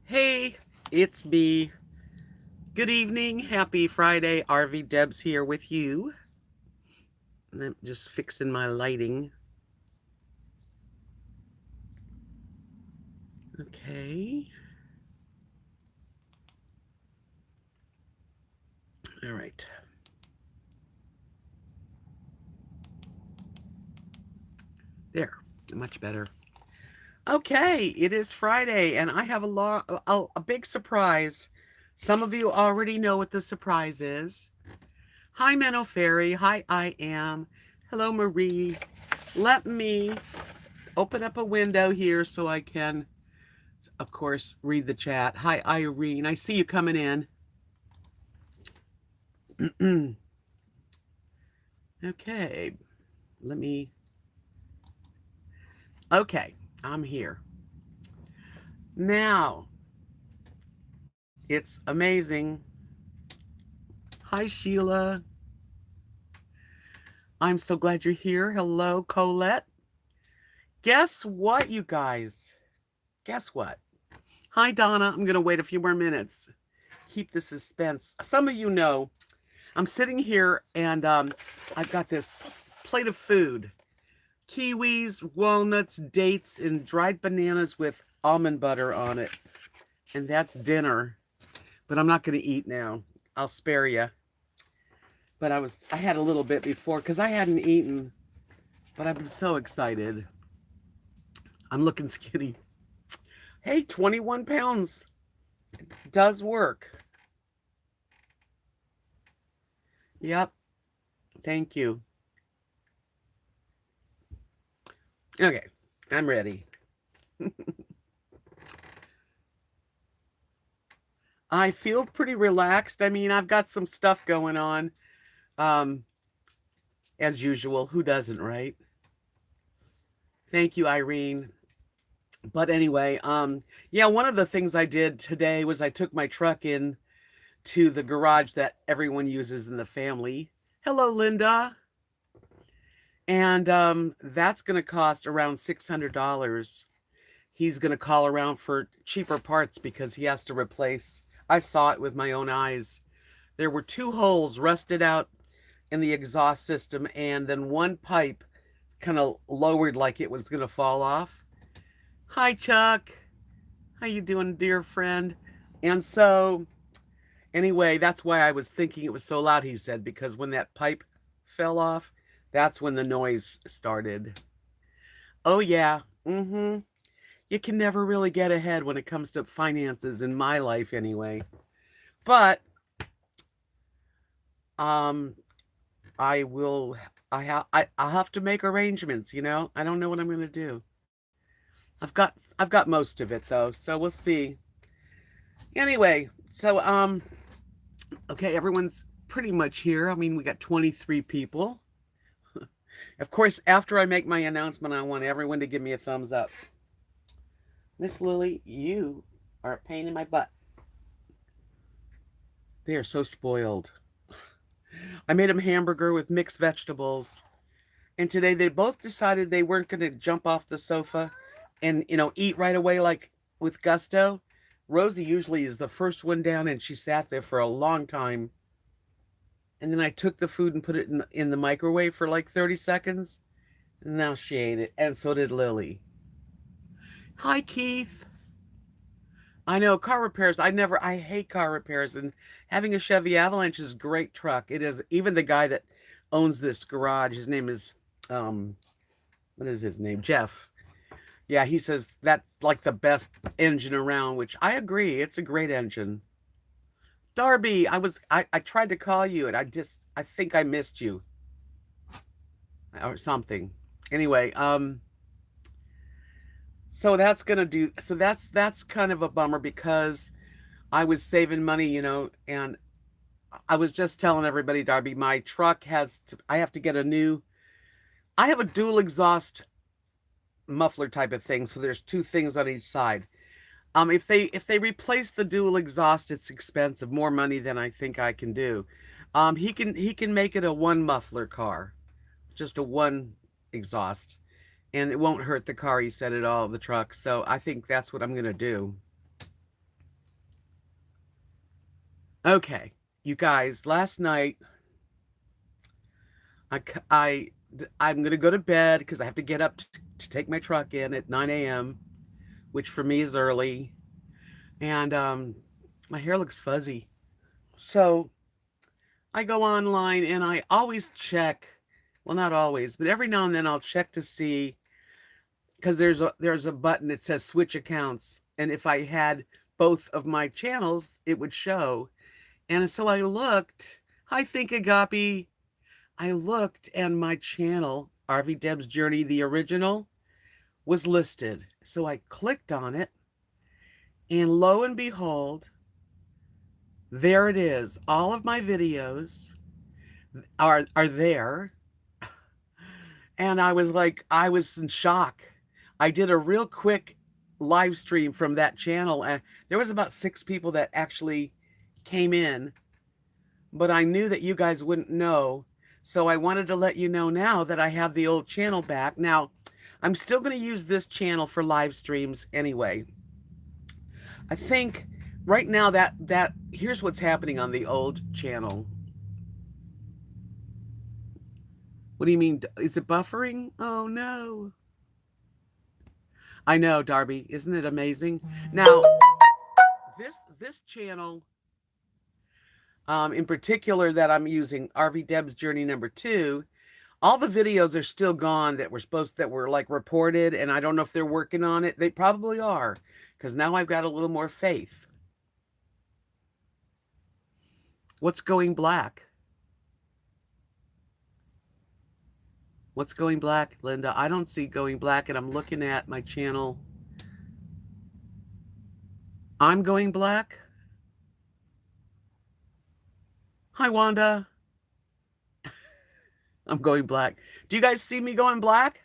Hey, it's me. Good evening. Happy Friday. RV Debs here with you. And I'm just fixing my lighting. Okay. All right. There. Much better. Okay, it is Friday and I have a big surprise. Some of you already know what the surprise is. Hi, Menno Fairy. Hi, I am. Hello, Marie. Let me open up a window here so I can, of course, read the chat. Hi, Irene. I see you coming in. Okay, let me. Okay, I'm here. Now, it's amazing. Hi, Sheila. I'm so glad you're here. Hello, Colette. Guess what, you guys? Guess what? Hi, Donna. I'm going to wait a few more minutes. Keep the suspense. Some of you know I'm sitting here and I've got this plate of food. Kiwis, walnuts, dates, and dried bananas with almond butter on it. And that's dinner. But I'm not going to eat now. I'll spare you. But I had a little bit before because I hadn't eaten. But I'm so excited. I'm looking skinny. Hey, 21 pounds does work. Yep. Thank you. Okay, I'm ready. I feel pretty relaxed. I mean, I've got some stuff going on. Um, as usual. Who doesn't, right? Thank you, Irene. But anyway, yeah, one of the things I did today was I took my truck in to the garage that everyone uses in the family. Hello, Linda. And that's going to cost around $600. He's going to call around for cheaper parts because he has to replace. I saw it with my own eyes. There were two holes rusted out in the exhaust system, and then one pipe kind of lowered like it was going to fall off. Hi, Chuck. How you doing, dear friend? And so, anyway, that's why I was thinking it was so loud, he said, because when that pipe fell off, that's when the noise started. Oh, yeah. Mm-hmm. You can never really get ahead when it comes to finances in my life anyway. But um I will I'll have to make arrangements, you know. I don't know what I'm going to do. I've got most of it though, so we'll see. Anyway, so okay, everyone's pretty much here. I mean, we got 23 people. Of course, after I make my announcement, I want everyone to give me a thumbs up. Miss Lily, you are a pain in my butt. They are so spoiled. I made them hamburger with mixed vegetables. And today they both decided they weren't going to jump off the sofa and, eat right away like with gusto. Rosie usually is the first one down and she sat there for a long time. And then I took the food and put it in the microwave for like 30 seconds. And now she ate it. And so did Lily. Hi, Keith. I know car repairs. I hate car repairs. And having a Chevy Avalanche is a great truck. It is. Even the guy that owns this garage, his name is, um, what is his name? Jeff. Yeah, he says that's like the best engine around, which I agree. It's a great engine. Darby, I tried to call you and I think I missed you or something. Anyway, so that's kind of a bummer because I was saving money, and I was just telling everybody, Darby, my truck I have to get I have a dual exhaust muffler type of thing, so there's two things on each side. If they replace the dual exhaust, it's expensive, more money than I think I can do. He can make it a one muffler car, just a one exhaust, and it won't hurt the car. He said at all, the truck. So I think that's what I'm gonna do. Okay, you guys, last night I'm gonna go to bed because I have to get up to take my truck in at 9 a.m., which for me is early, and my hair looks fuzzy. So I go online and I always check. Well, not always, but every now and then I'll check to see because there's a button that says switch accounts, and if I had both of my channels, it would show. And so I looked. Hi, Think Agape. I looked, and my channel, RV Debs Journey, the original, was listed. So I clicked on it, and lo and behold, there it is. All of my videos are there. And I was like, I was in shock. I did a real quick live stream from that channel, and there was about 6 people that actually came in, but I knew that you guys wouldn't know. So I wanted to let you know now that I have the old channel back. Now, I'm still going to use this channel for live streams anyway. I think right now that here's what's happening on the old channel. What do you mean? Is it buffering? Oh no. I know, Darby. Isn't it amazing? Now, this channel in particular that I'm using, RV Debs Journey number 2, all the videos are still gone that were like reported, and I don't know if they're working on it. They probably are, because now I've got a little more faith. What's going black? What's going black, Linda? I don't see going black, and I'm looking at my channel. I'm going black? Hi, Wanda. I'm going black. Do you guys see me going black?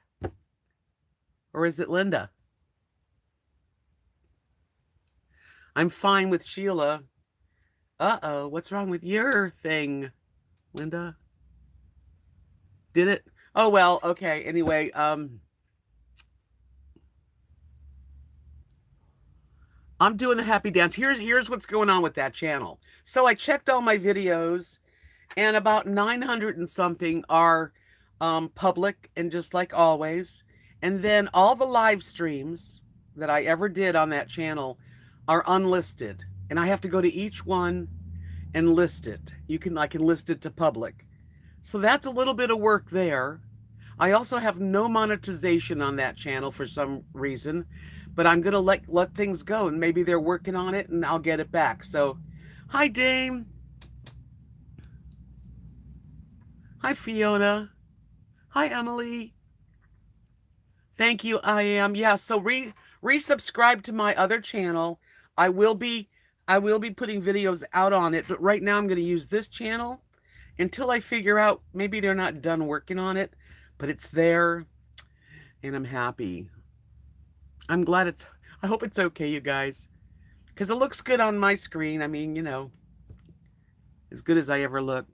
Or is it Linda? I'm fine with Sheila. Uh-oh, what's wrong with your thing, Linda? Did it? Oh, well, okay. Anyway, I'm doing the happy dance. Here's what's going on with that channel. So I checked all my videos, and about 900 and something are public and just like always. And then all the live streams that I ever did on that channel are unlisted. And I have to go to each one and list it. I can list it to public. So that's a little bit of work there. I also have no monetization on that channel for some reason, but I'm going to let things go, and maybe they're working on it and I'll get it back. So, hi, Dame. Hi, Fiona. Hi, Emily. Thank you, I am. Yeah, so resubscribe to my other channel. I will be putting videos out on it, but right now I'm going to use this channel until I figure out maybe they're not done working on it, but it's there and I'm happy. I'm glad I hope it's okay, you guys, because it looks good on my screen. I mean, you know, as good as I ever look.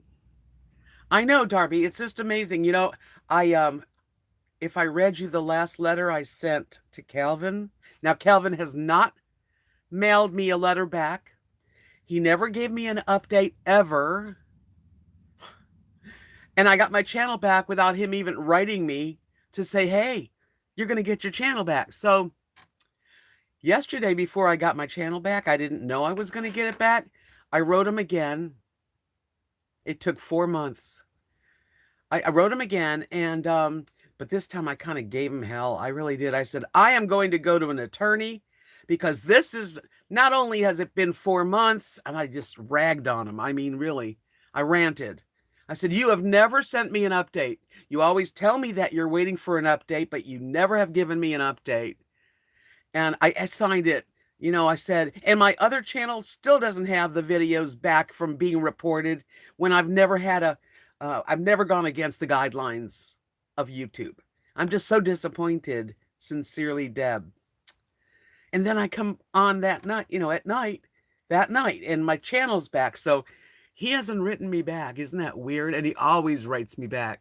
I know, Darby, it's just amazing. You know, if I read you the last letter I sent to Calvin, now Calvin has not mailed me a letter back. He never gave me an update ever. And I got my channel back without him even writing me to say, hey, you're going to get your channel back. So yesterday, before I got my channel back, I didn't know I was going to get it back. I wrote him again. It took 4 months. I wrote him again, and but this time I kind of gave him hell. I really did. I said, I am going to go to an attorney, because this is, not only has it been 4 months, and I just ragged on him. I mean, really, I ranted. I said, you have never sent me an update. You always tell me that you're waiting for an update, but you never have given me an update. And I signed it. You know, I said, and my other channel still doesn't have the videos back from being reported, when I've never had I've never gone against the guidelines of YouTube. I'm just so disappointed. Sincerely, Deb. And then I come on that night, you know, that night, and my channel's back. So he hasn't written me back. Isn't that weird? And he always writes me back.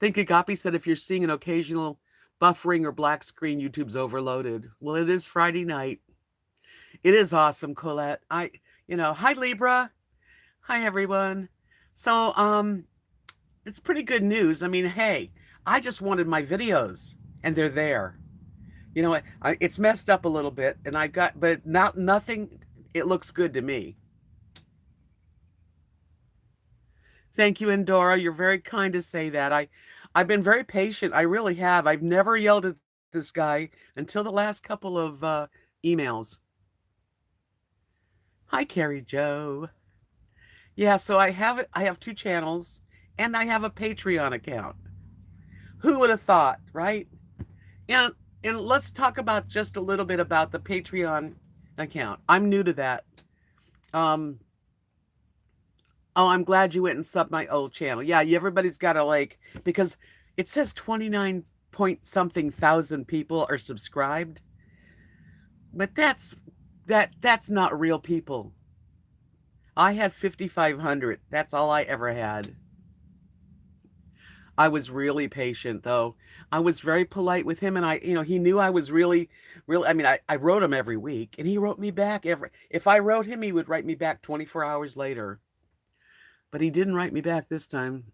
Think Agape said, if you're seeing an occasional buffering or black screen, YouTube's overloaded. Well, it is Friday night. It is awesome, Colette. Hi Libra. Hi everyone. So, it's pretty good news. I mean, hey, I just wanted my videos and they're there. It's messed up a little bit and but not nothing. It looks good to me. Thank you, Endora. You're very kind to say that. I've been very patient. I really have. I've never yelled at this guy until the last couple of emails. Hi, Carrie Joe. Yeah, so I have it. I have two channels and I have a Patreon account. Who would have thought, right? And and let's talk about just a little bit about the Patreon account. I'm new to that. Um, oh, I'm glad you went and subbed my old channel. Yeah, everybody's got to because it says 29 point something thousand people are subscribed, but that's not real people. I had 5,500. That's all I ever had. I was really patient though. I was very polite with him and he knew I was really, really, I wrote him every week and he wrote me back if I wrote him, he would write me back 24 hours later. But he didn't write me back this time.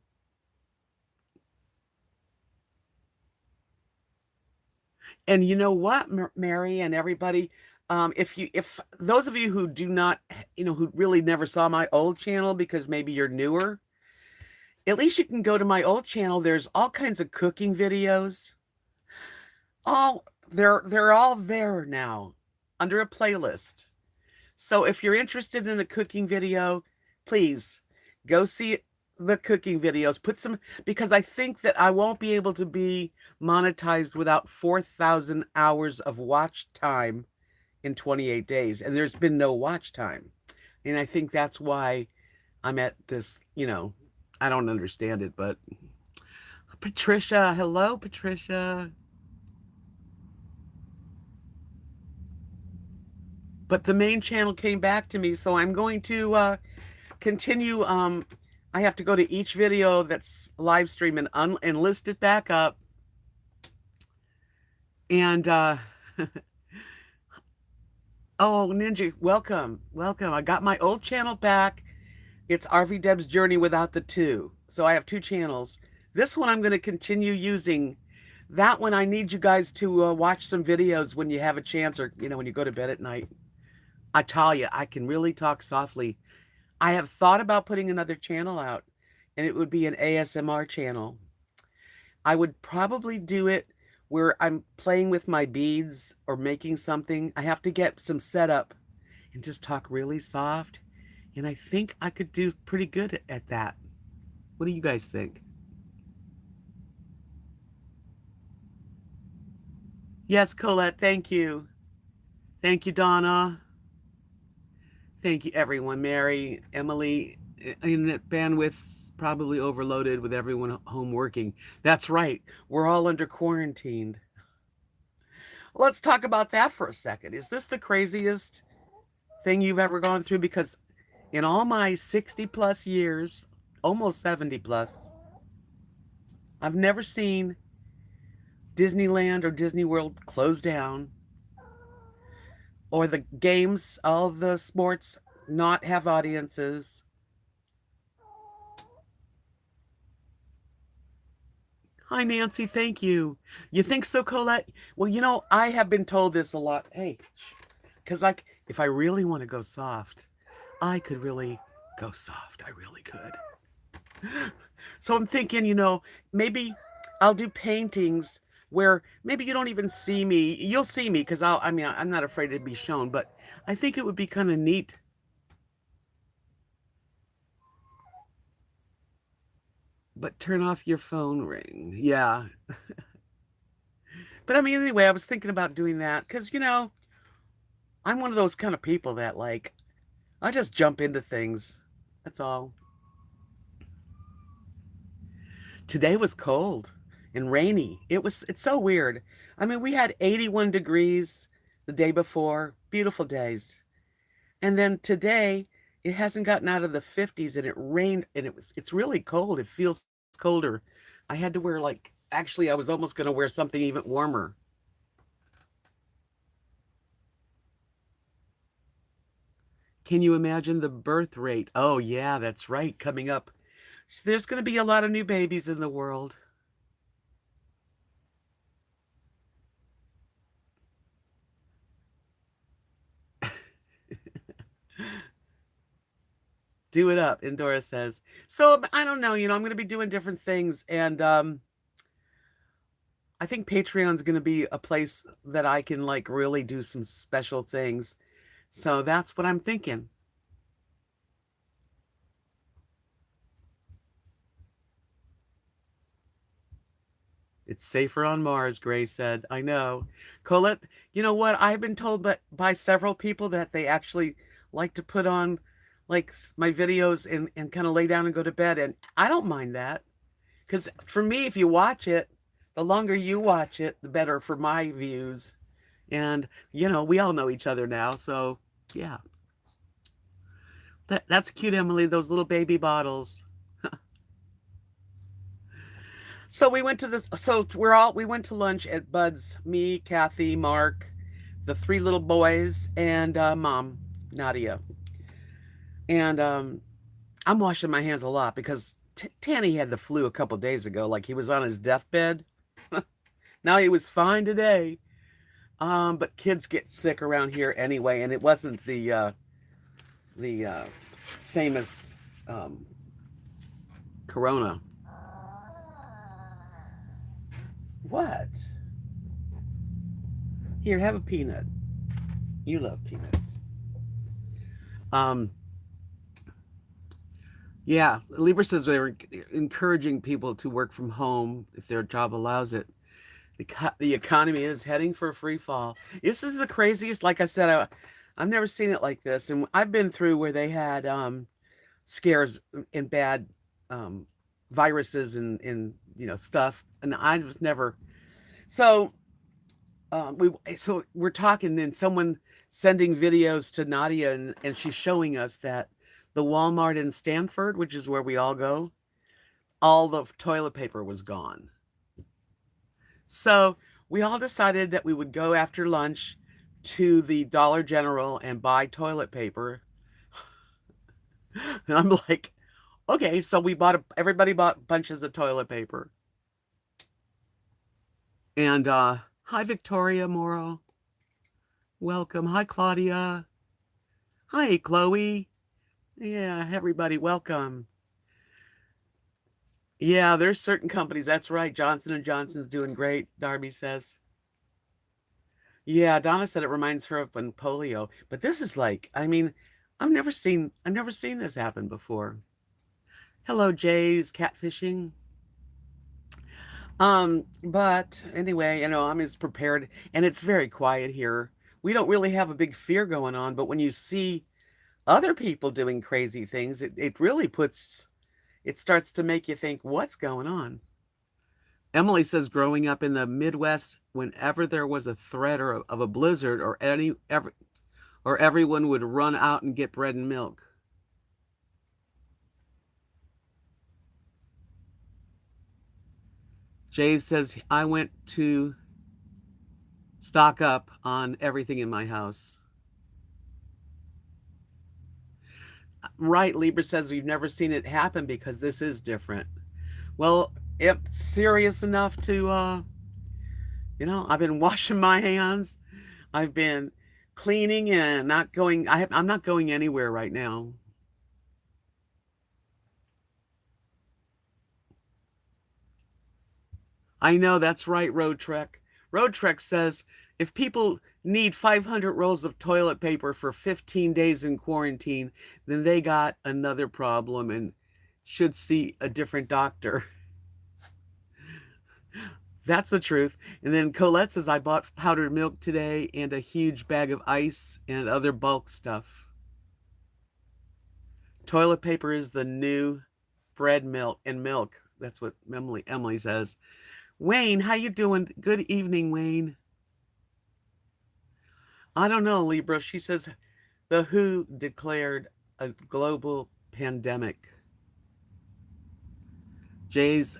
And you know what, Mary and everybody, if those of you who do not, who really never saw my old channel because maybe you're newer, at least you can go to my old channel. There's all kinds of cooking videos. They're all there now under a playlist. So if you're interested in a cooking video, please go see the cooking videos. Because I think that I won't be able to be monetized without 4,000 hours of watch time in 28 days. And there's been no watch time. And I think that's why I'm at this, I don't understand it, but Patricia, hello, Patricia. But the main channel came back to me, so I'm going to continue. I have to go to each video that's live stream and list it back up. And oh, Ninja, welcome. I got my old channel back. It's RV Debs Journey without the 2. So I have 2 channels. This one I'm going to continue using. That one I need you guys to watch some videos when you have a chance or, when you go to bed at night. I tell you, I can really talk softly. I have thought about putting another channel out, and it would be an ASMR channel. I would probably do it where I'm playing with my beads or making something. I have to get some setup and just talk really soft. And I think I could do pretty good at that. What do you guys think? Yes, Colette, thank you. Thank you, Donna. Thank you, everyone. Mary, Emily, internet bandwidth's probably overloaded with everyone home working. That's right. We're all under quarantined. Let's talk about that for a second. Is this the craziest thing you've ever gone through? Because in all my 60 plus years, almost 70 plus, I've never seen Disneyland or Disney World close down, or the games, all the sports not have audiences. Hi, Nancy. Thank you. You think so, Colette? Well, I have been told this a lot. Hey, because if I really want to go soft, I could really go soft. I really could. So I'm thinking, maybe I'll do paintings where maybe you don't even see me. You'll see me because I'm not afraid to be shown, but I think it would be kind of neat. But turn off your phone ring. Yeah. But anyway, I was thinking about doing that because, I'm one of those kind of people that I just jump into things. That's all. Today was cold and rainy. It's so weird. We had 81 degrees the day before, beautiful days. And then today it hasn't gotten out of the 50s and it rained and it's really cold. It feels colder. I had to wear actually I was almost going to wear something even warmer. Can you imagine the birth rate? Oh, yeah, that's right. Coming up. So there's going to be a lot of new babies in the world. Do it up, Indora says. So I don't know, I'm going to be doing different things, and I think Patreon's going to be a place that I can like really do some special things. So that's what I'm thinking. It's safer on Mars, Gray said. I know. Colette, you know what? I've been told that by several people that they actually like to put on like my videos and kind of lay down and go to bed. And I don't mind that. Because for me, if you watch it, the longer you watch it, the better for my views. And, we all know each other now. So, yeah. That's cute, Emily. Those little baby bottles. So we went to this. So we went to lunch at Bud's. Me, Kathy, Mark, the three little boys, and Mom, Nadia. And I'm washing my hands a lot because Tanny had the flu a couple days ago. Like he was on his deathbed. Now he was fine today. But kids get sick around here anyway, and it wasn't the famous corona. What? Here, have a peanut. You love peanuts. Yeah, Libra says they were encouraging people to work from home if their job allows it. The economy is heading for a free fall. This is the craziest. Like I said, I've never seen it like this, and I've been through where they had scares and bad viruses and stuff, and I was never. So we're talking, and someone sending videos to Nadia, and she's showing us that the Walmart in Stanford, which is where we all go, all the toilet paper was gone. So we all decided that we would go after lunch to the Dollar General and buy toilet paper. And I'm like, okay, so everybody bought bunches of toilet paper. And hi, Victoria Morrow. Welcome. Hi, Claudia. Hi, Chloe. Yeah, everybody, welcome. Yeah, there's certain companies. That's right. Johnson & Johnson's doing great, Darby says. Yeah, Donna said it reminds her of when polio. But this is like, I've never seen this happen before. Hello, Jay's catfishing. But anyway, I'm as prepared, and it's very quiet here. We don't really have a big fear going on, but when you see other people doing crazy things, it really starts to make you think, what's going on? Emily says growing up in the Midwest, whenever there was a threat of a blizzard or everyone would run out and get bread and milk. Jay says, I went to stock up on everything in my house. Right, Libra says we've never seen it happen because this is different. Well, it's serious enough to, I've been washing my hands. I've been cleaning and I'm not going anywhere right now. I know, that's right, Road Trek. Road Trek says if people need 500 rolls of toilet paper for 15 days in quarantine, then they got another problem and should see a different doctor. That's the truth. And then Colette says, I bought powdered milk today and a huge bag of ice and other bulk stuff. Toilet paper is the new bread, milk, and milk. That's what Emily says. Wayne, how you doing? Good evening, Wayne. I don't know, Libra. She says the WHO declared a global pandemic. Jay's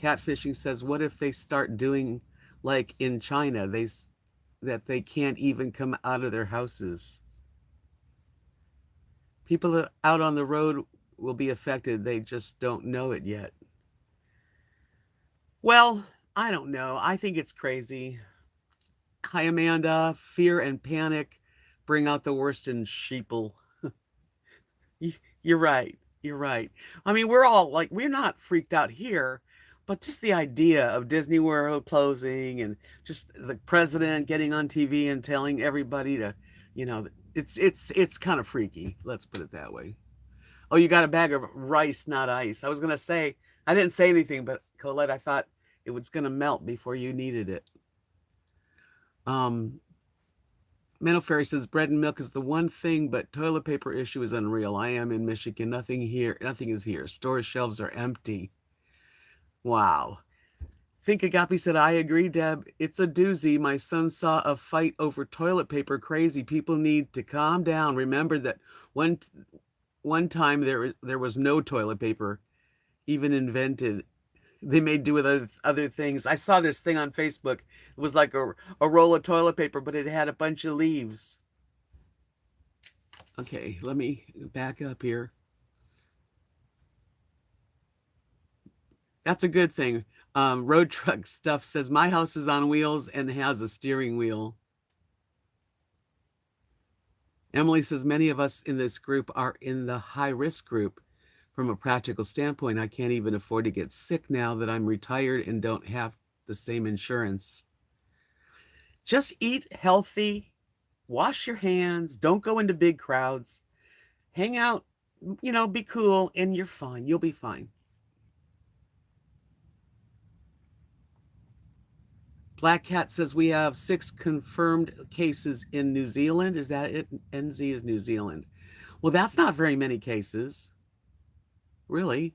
catfishing says, what if they start doing like in China, that they can't even come out of their houses? People that out on the road will be affected. They just don't know it yet. Well, I don't know. I think it's crazy. Hi, Amanda. Fear and panic bring out the worst in sheeple. You're right. You're right. I mean, we're all like, we're not freaked out here, but just the idea of Disney World closing and just the president getting on TV and telling everybody to, you know, it's kind of freaky. Let's put it that way. Oh, you got a bag of rice, not ice. I was gonna say, I didn't say anything, but Colette, I thought it was gonna melt before you needed it. Um, Mental Fairy says bread and milk is the one thing, but toilet paper issue is unreal. I am in Michigan. Nothing here. Nothing is here. Store shelves are empty. Wow. Think Agape said, I agree, Deb. It's a doozy. My son saw a fight over toilet paper. Crazy. People need to calm down. Remember that one time there was no toilet paper even invented. They made do with other things. I saw this thing on Facebook. It was like a roll of toilet paper, but it had a bunch of leaves. Okay, let me back up here. That's a good thing. Road truck stuff says my house is on wheels and has a steering wheel. Emily says many of us in this group are in the high risk group. From a practical standpoint, I can't even afford to get sick now that I'm retired and don't have the same insurance. Just eat healthy, wash your hands, don't go into big crowds, hang out, be cool, and you're fine. You'll be fine. Black Cat says we have 6 confirmed cases in New Zealand. Is that it? NZ is New Zealand. Well, that's not very many cases. Really?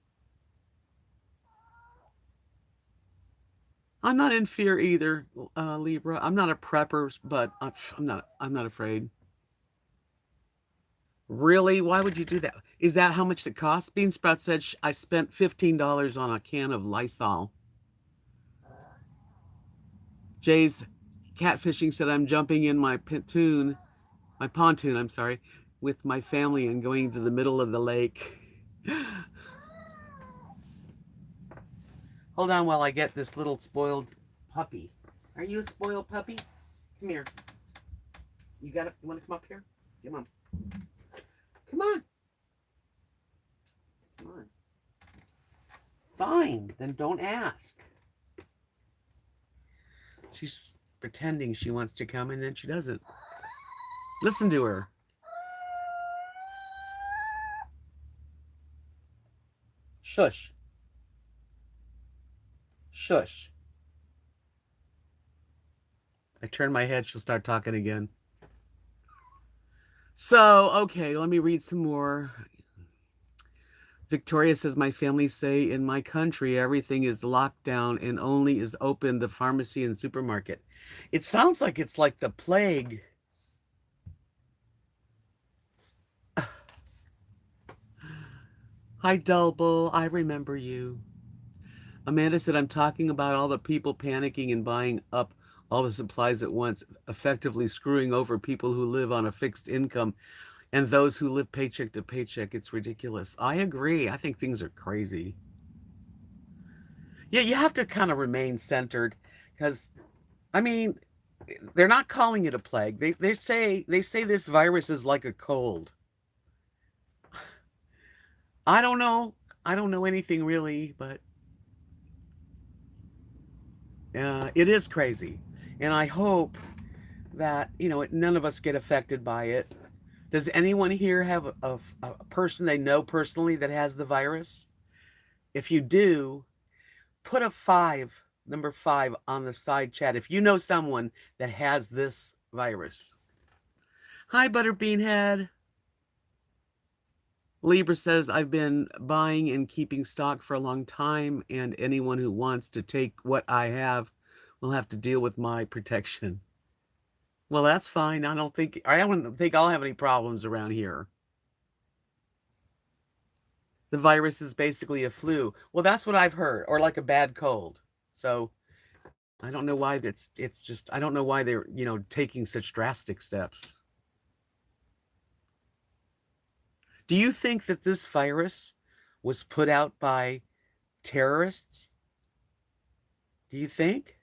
I'm not in fear either, Libra. I'm not a prepper, but I'm not afraid. Really? Why would you do that? Is that how much it costs? Beansprout said I spent $15 on a can of Lysol. Jay's catfishing said I'm jumping in my pontoon, I'm sorry, with my family and going to the middle of the lake. Hold on while I get this little spoiled puppy. Are you a spoiled puppy? Come here. You want to come up here? Come on. Come on. Come on. Fine, then don't ask. She's pretending she wants to come and then she doesn't. Listen to her. Shush. Shush. I turn my head, she'll start talking again. So, okay, let me read some more. Victoria says, my family say in my country, everything is locked down and only is open the pharmacy and supermarket. It sounds like it's like the plague. Hi, Dullbull. I remember you. Amanda said, I'm talking about all the people panicking and buying up all the supplies at once, effectively screwing over people who live on a fixed income and those who live paycheck to paycheck. It's ridiculous. I agree. I think things are crazy. Yeah, you have to kind of remain centered because, I mean, they're not calling it a plague. They say this virus is like a cold. I don't know. I don't know anything really, but it is crazy. And I hope that, none of us get affected by it. Does anyone here have a person they know personally that has the virus? If you do, put a 5, number 5 on the side chat. If you know someone that has this virus. Hi, Butterbeanhead. Libra says, I've been buying and keeping stock for a long time, and anyone who wants to take what I have will have to deal with my protection. Well, that's fine. I don't think I'll have any problems around here. The virus is basically a flu. Well, that's what I've heard, or like a bad cold. So I don't know why it's just, I don't know why they're, taking such drastic steps. Do you think that this virus was put out by terrorists? Do you think?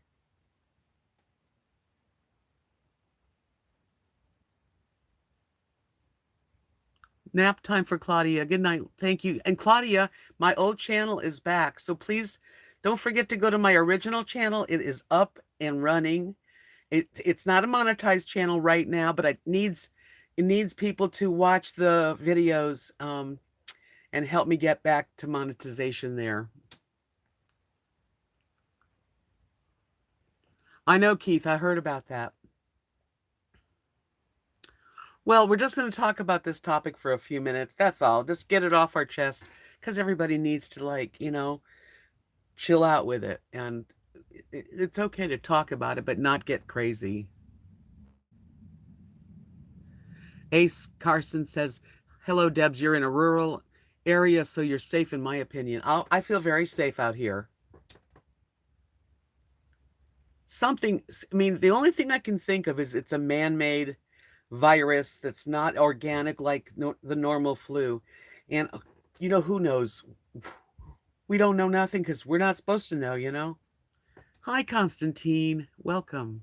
Nap time for Claudia. Good night. Thank you. And Claudia, my old channel is back. So please don't forget to go to my original channel. It is up and running. It's not a monetized channel right now, but it needs people to watch the videos and help me get back to monetization there. I know, Keith. I heard about that. Well, we're just going to talk about this topic for a few minutes. That's all. Just get it off our chest because everybody needs to, like, chill out with it. And it's okay to talk about it, but not get crazy. Ace Carson says, hello, Debs. You're in a rural area, so you're safe, in my opinion. I feel very safe out here. The only thing I can think of is it's a man-made virus that's not organic like the normal flu. And, who knows? We don't know nothing because we're not supposed to know, Hi, Constantine. Welcome.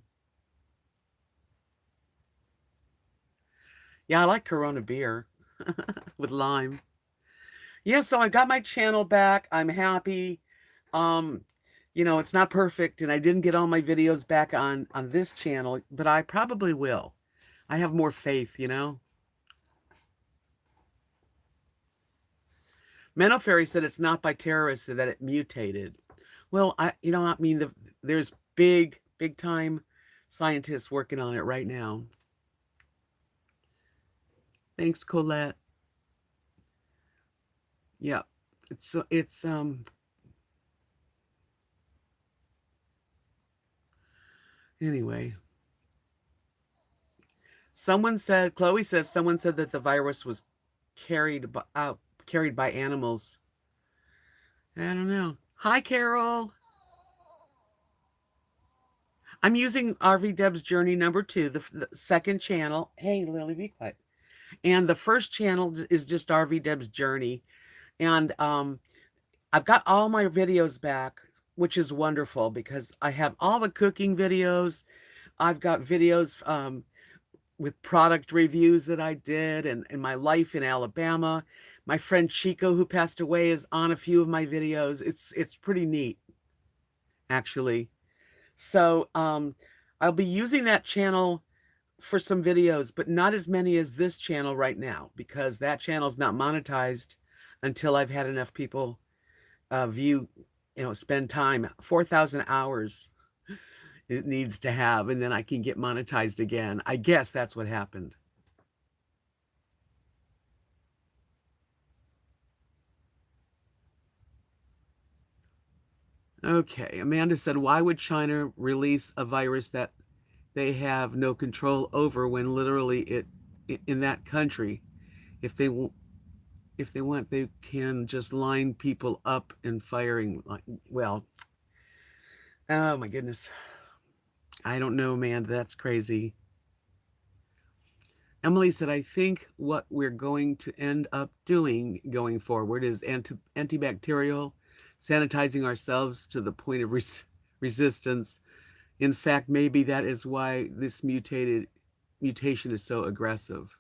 Yeah, I like Corona beer with lime. Yeah, so I got my channel back. I'm happy. It's not perfect, and I didn't get all my videos back on this channel, but I probably will. I have more faith, Menno Fairy said it's not by terrorists, that it mutated. Well, there's big time scientists working on it right now. Thanks, Colette. Yeah, it's anyway. Chloe says someone said that the virus was carried by animals. I don't know. Hi, Carol. I'm using RV Debs Journey number 2, the second channel. Hey, Lily, be quiet. And the first channel is just RV Debs Journey. And I've got all my videos back, which is wonderful because I have all the cooking videos. I've got videos with product reviews that I did and my life in Alabama. My friend Chico, who passed away, is on a few of my videos. It's pretty neat, actually. So I'll be using that channel for some videos, but not as many as this channel right now, because that channel is not monetized until I've had enough people view, spend time. 4,000 hours it needs to have, and then I can get monetized again. I guess that's what happened. Okay, Amanda said, why would China release a virus that they have no control over when literally in that country, if they want, they can just line people up and firing. Well, oh my goodness. I don't know, man. That's crazy. Emily said, I think what we're going to end up doing going forward is antibacterial, sanitizing ourselves to the point of resistance. In fact, maybe that is why this mutation is so aggressive.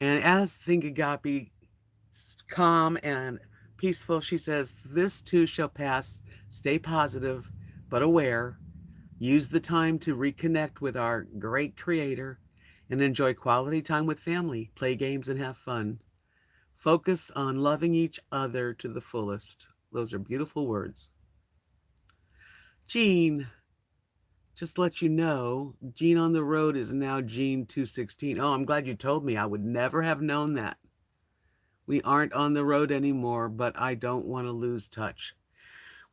And as Thinkigapi, calm and peaceful, she says, this too shall pass. Stay positive, but aware. Use the time to reconnect with our great creator and enjoy quality time with family, play games, and have fun. Focus on loving each other to the fullest. Those are beautiful words. Jean, just to let you know, Jean on the road is now Jean 216. Oh, I'm glad you told me. I would never have known that. We aren't on the road anymore, but I don't want to lose touch.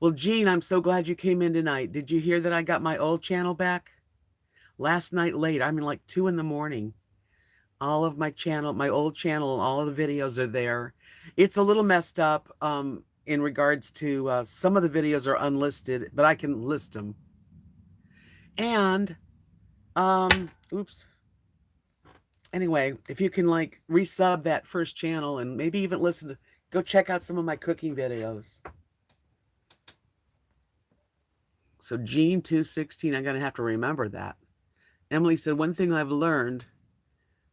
Well, Jean, I'm so glad you came in tonight. Did you hear that I got my old channel back? Last night late, like 2 a.m. All of my old channel, all of the videos are there. It's a little messed up in regards to some of the videos are unlisted, but I can list them. And, oops. Anyway, if you can like resub that first channel and maybe even go check out some of my cooking videos. So Gene 216, I'm going to have to remember that. Emily said, one thing I've learned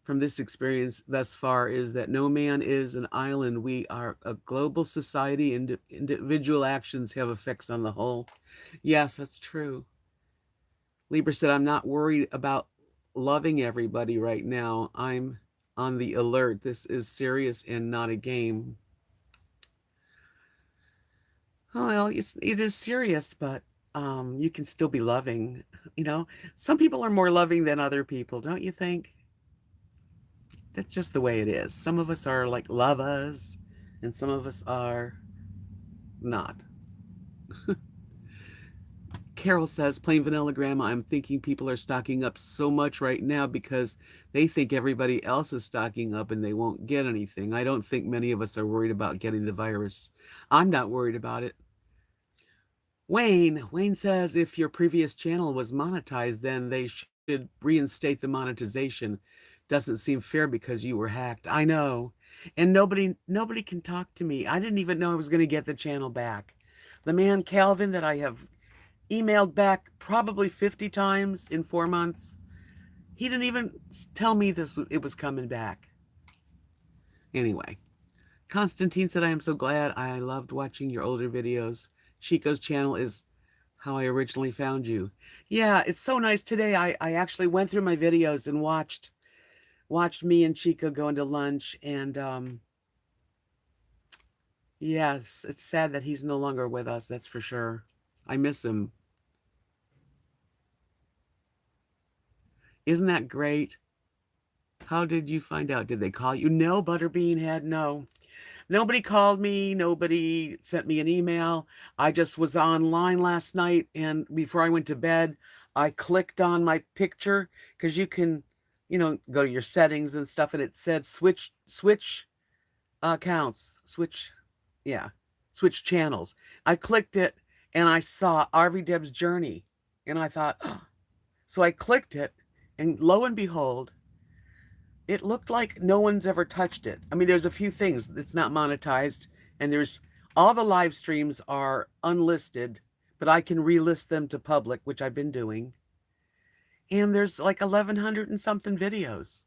from this experience thus far is that no man is an island. We are a global society, and individual actions have effects on the whole. Yes, that's true. Libra said, I'm not worried about loving everybody right now. I'm on the alert. This is serious and not a game. Well, it is serious, but you can still be loving. You know, some people are more loving than other people, don't you think? That's just the way it is. Some of us are like lovers, and some of us are not. Carol says, plain vanilla grandma, I'm thinking people are stocking up so much right now because they think everybody else is stocking up and they won't get anything. I don't think many of us are worried about getting the virus. I'm not worried about it. Wayne says if your previous channel was monetized, then they should reinstate the monetization. Doesn't seem fair because you were hacked. I know. And nobody can talk to me. I didn't even know I was going to get the channel back. The man Calvin that I have emailed back probably 50 times in 4 months, he didn't even tell me it was coming back. Anyway, Constantine said, I am so glad. I loved watching your older videos. Chico's channel is how I originally found you. Yeah, it's so nice today. I actually went through my videos and watched me and Chico going to lunch, and yes, it's sad that he's no longer with us, that's for sure. I miss him. Isn't that great? How did you find out? Did they call you? No, Butterbean had no. Nobody called me. Nobody sent me an email. I just was online last night, and before I went to bed, I clicked on my picture because you can, go to your settings and stuff, and it said switch accounts, switch channels. I clicked it, and I saw RV Debs Journey, and I thought, oh. So I clicked it, and lo and behold, it looked like no one's ever touched it. I mean, there's a few things that's not monetized, and there's all the live streams are unlisted, but I can relist them to public, which I've been doing. And there's like 1,100 and something videos.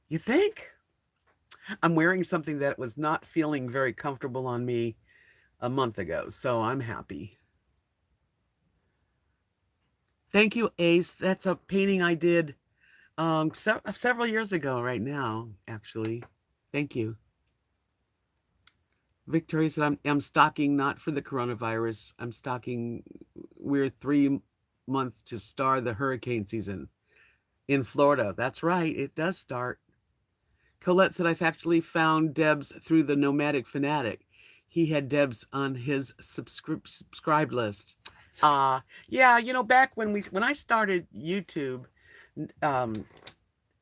You think? I'm wearing something that was not feeling very comfortable on me a month ago, so I'm happy. Thank you, Ace. That's a painting I did several years ago right now, actually. Thank you. Victoria said, I'm stocking not for the coronavirus. I'm stocking, we're 3 months to start the hurricane season in Florida. That's right, it does start. Colette said, I've actually found Debs through the Nomadic Fanatic. He had Debs on his subscribed list. Yeah, back when I started YouTube,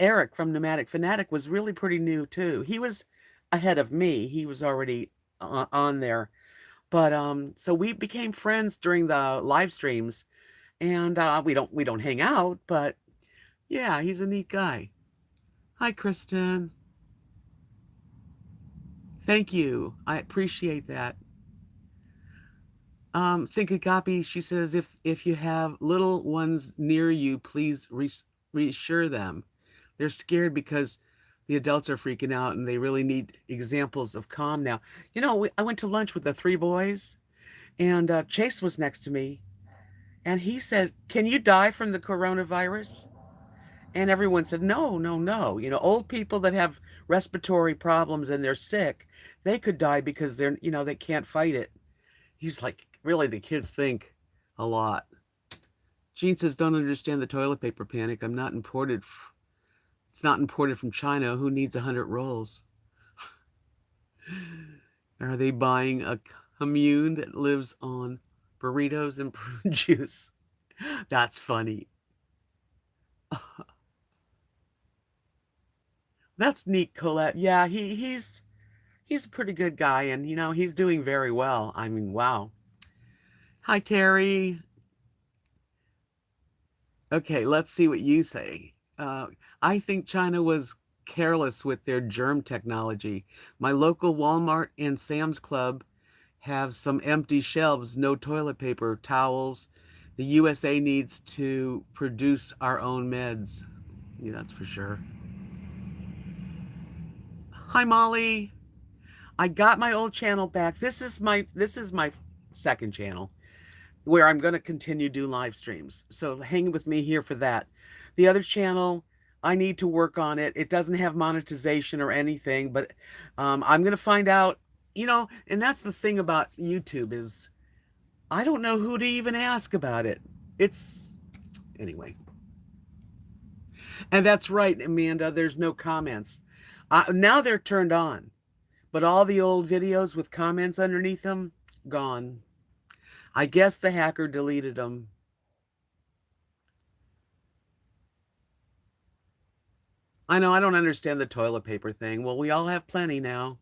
Eric from Nomadic Fanatic was really pretty new too. He was ahead of me. He was already on there. But so we became friends during the live streams, and we don't hang out, but yeah, he's a neat guy. Hi, Kristen. Thank you. I appreciate that. Think a copy. She says, if you have little ones near you, please reassure them. They're scared because the adults are freaking out, and they really need examples of calm now. I went to lunch with the 3 boys, and Chase was next to me, and he said, can you die from the coronavirus? And everyone said, no, no, no. Old people that have respiratory problems and they're sick, they could die because they can't fight it. He's like, really, the kids think a lot. Jean says, don't understand the toilet paper panic. It's not imported from China. Who needs 100 rolls? Are they buying a commune that lives on burritos and prune juice? That's funny. That's neat, Colette. Yeah, he's a pretty good guy, and he's doing very well. I mean, wow. Hi, Terry. Okay, let's see what you say. I think China was careless with their germ technology. My local Walmart and Sam's Club have some empty shelves, no toilet paper, towels. The USA needs to produce our own meds. Yeah, that's for sure. Hi, Molly. I got my old channel back. This is my second channel where I'm going to continue to do live streams. So hang with me here for that. The other channel, I need to work on it. It doesn't have monetization or anything, but I'm going to find out, and that's the thing about YouTube is I don't know who to even ask about it. It's anyway. And that's right, Amanda. There's no comments. Now they're turned on, but all the old videos with comments underneath them, gone. I guess the hacker deleted them. I know I don't understand the toilet paper thing. Well, we all have plenty now.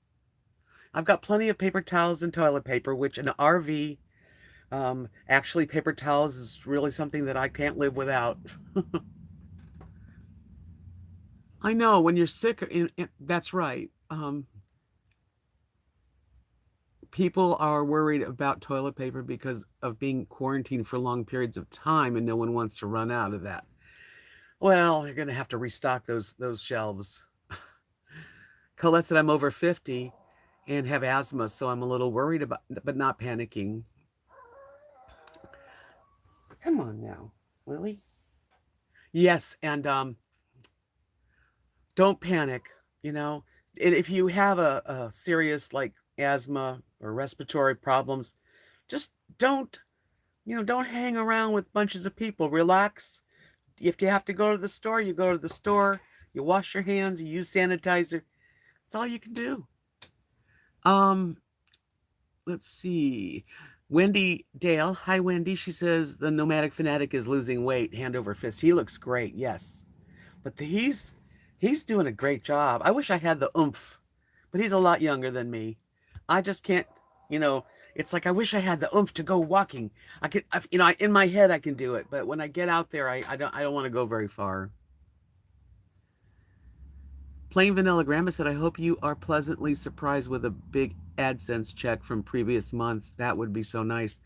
I've got plenty of paper towels and toilet paper, which in an RV, actually, paper towels is really something that I can't live without. I know when you're sick, that's right. People are worried about toilet paper because of being quarantined for long periods of time, and no one wants to run out of that. Well, you're going to have to restock those shelves. Colette said I'm over 50 and have asthma, so I'm a little worried about, but not panicking. Come on now, Lily. Yes, and don't panic. You know, if you have a serious like asthma or respiratory problems, just don't hang around with bunches of people. Relax. If you have to go to the store, you go to the store. You wash your hands. You use sanitizer. That's all you can do. Um, let's see. Wendy Dale. Hi, Wendy. She says the nomadic fanatic is losing weight, hand over fist. He looks great. Yes, but he's doing a great job. I wish I had the oomph, but he's a lot younger than me. I just can't. You know, it's like I wish I had the oomph to go walking. I could, in my head I can do it, but when I get out there, I don't want to go very far. Plain Vanilla Grandma said, I hope you are pleasantly surprised with a big AdSense check from previous months. That would be so nice.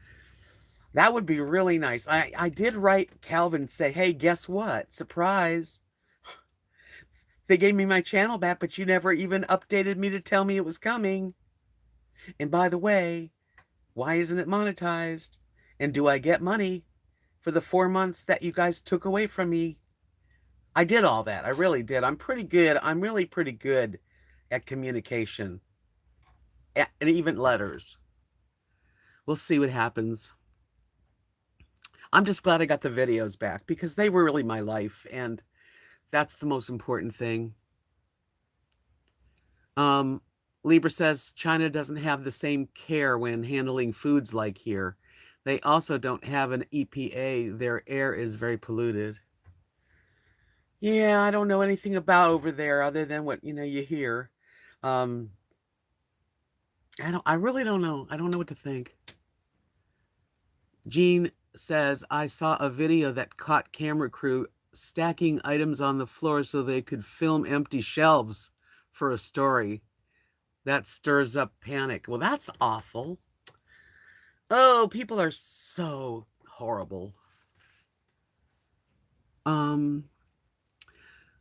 That would be really nice. I did write Calvin say, hey, guess what? Surprise. They gave me my channel back, but you never even updated me to tell me it was coming. And by the way, why isn't it monetized? And do I get money for the 4 months that you guys took away from me? I did all that. I really did. I'm pretty good. I'm really pretty good at communication and even letters. We'll see what happens. I'm just glad I got the videos back because they were really my life, and that's the most important thing. Libra says China doesn't have the same care when handling foods like here. They also don't have an EPA. Their air is very polluted. Yeah, I don't know anything about over there other than what, you hear. Um, I really don't know. I don't know what to think. Jean says, I saw a video that caught camera crew stacking items on the floor so they could film empty shelves for a story. That stirs up panic. Well, that's awful. Oh, people are so horrible.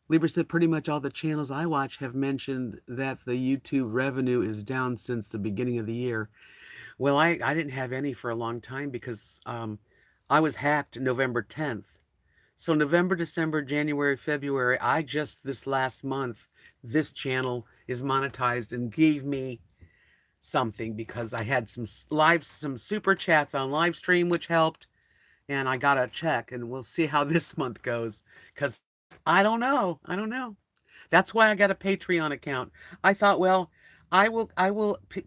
Libra said pretty much all the channels I watch have mentioned that the YouTube revenue is down since the beginning of the year. Well, I didn't have any for a long time because I was hacked November 10th. So November, December, January, February, this last month, this channel is monetized and gave me something because I had some super chats on live stream, which helped. And I got a check, and we'll see how this month goes because I don't know. I don't know. That's why I got a Patreon account. I thought, well,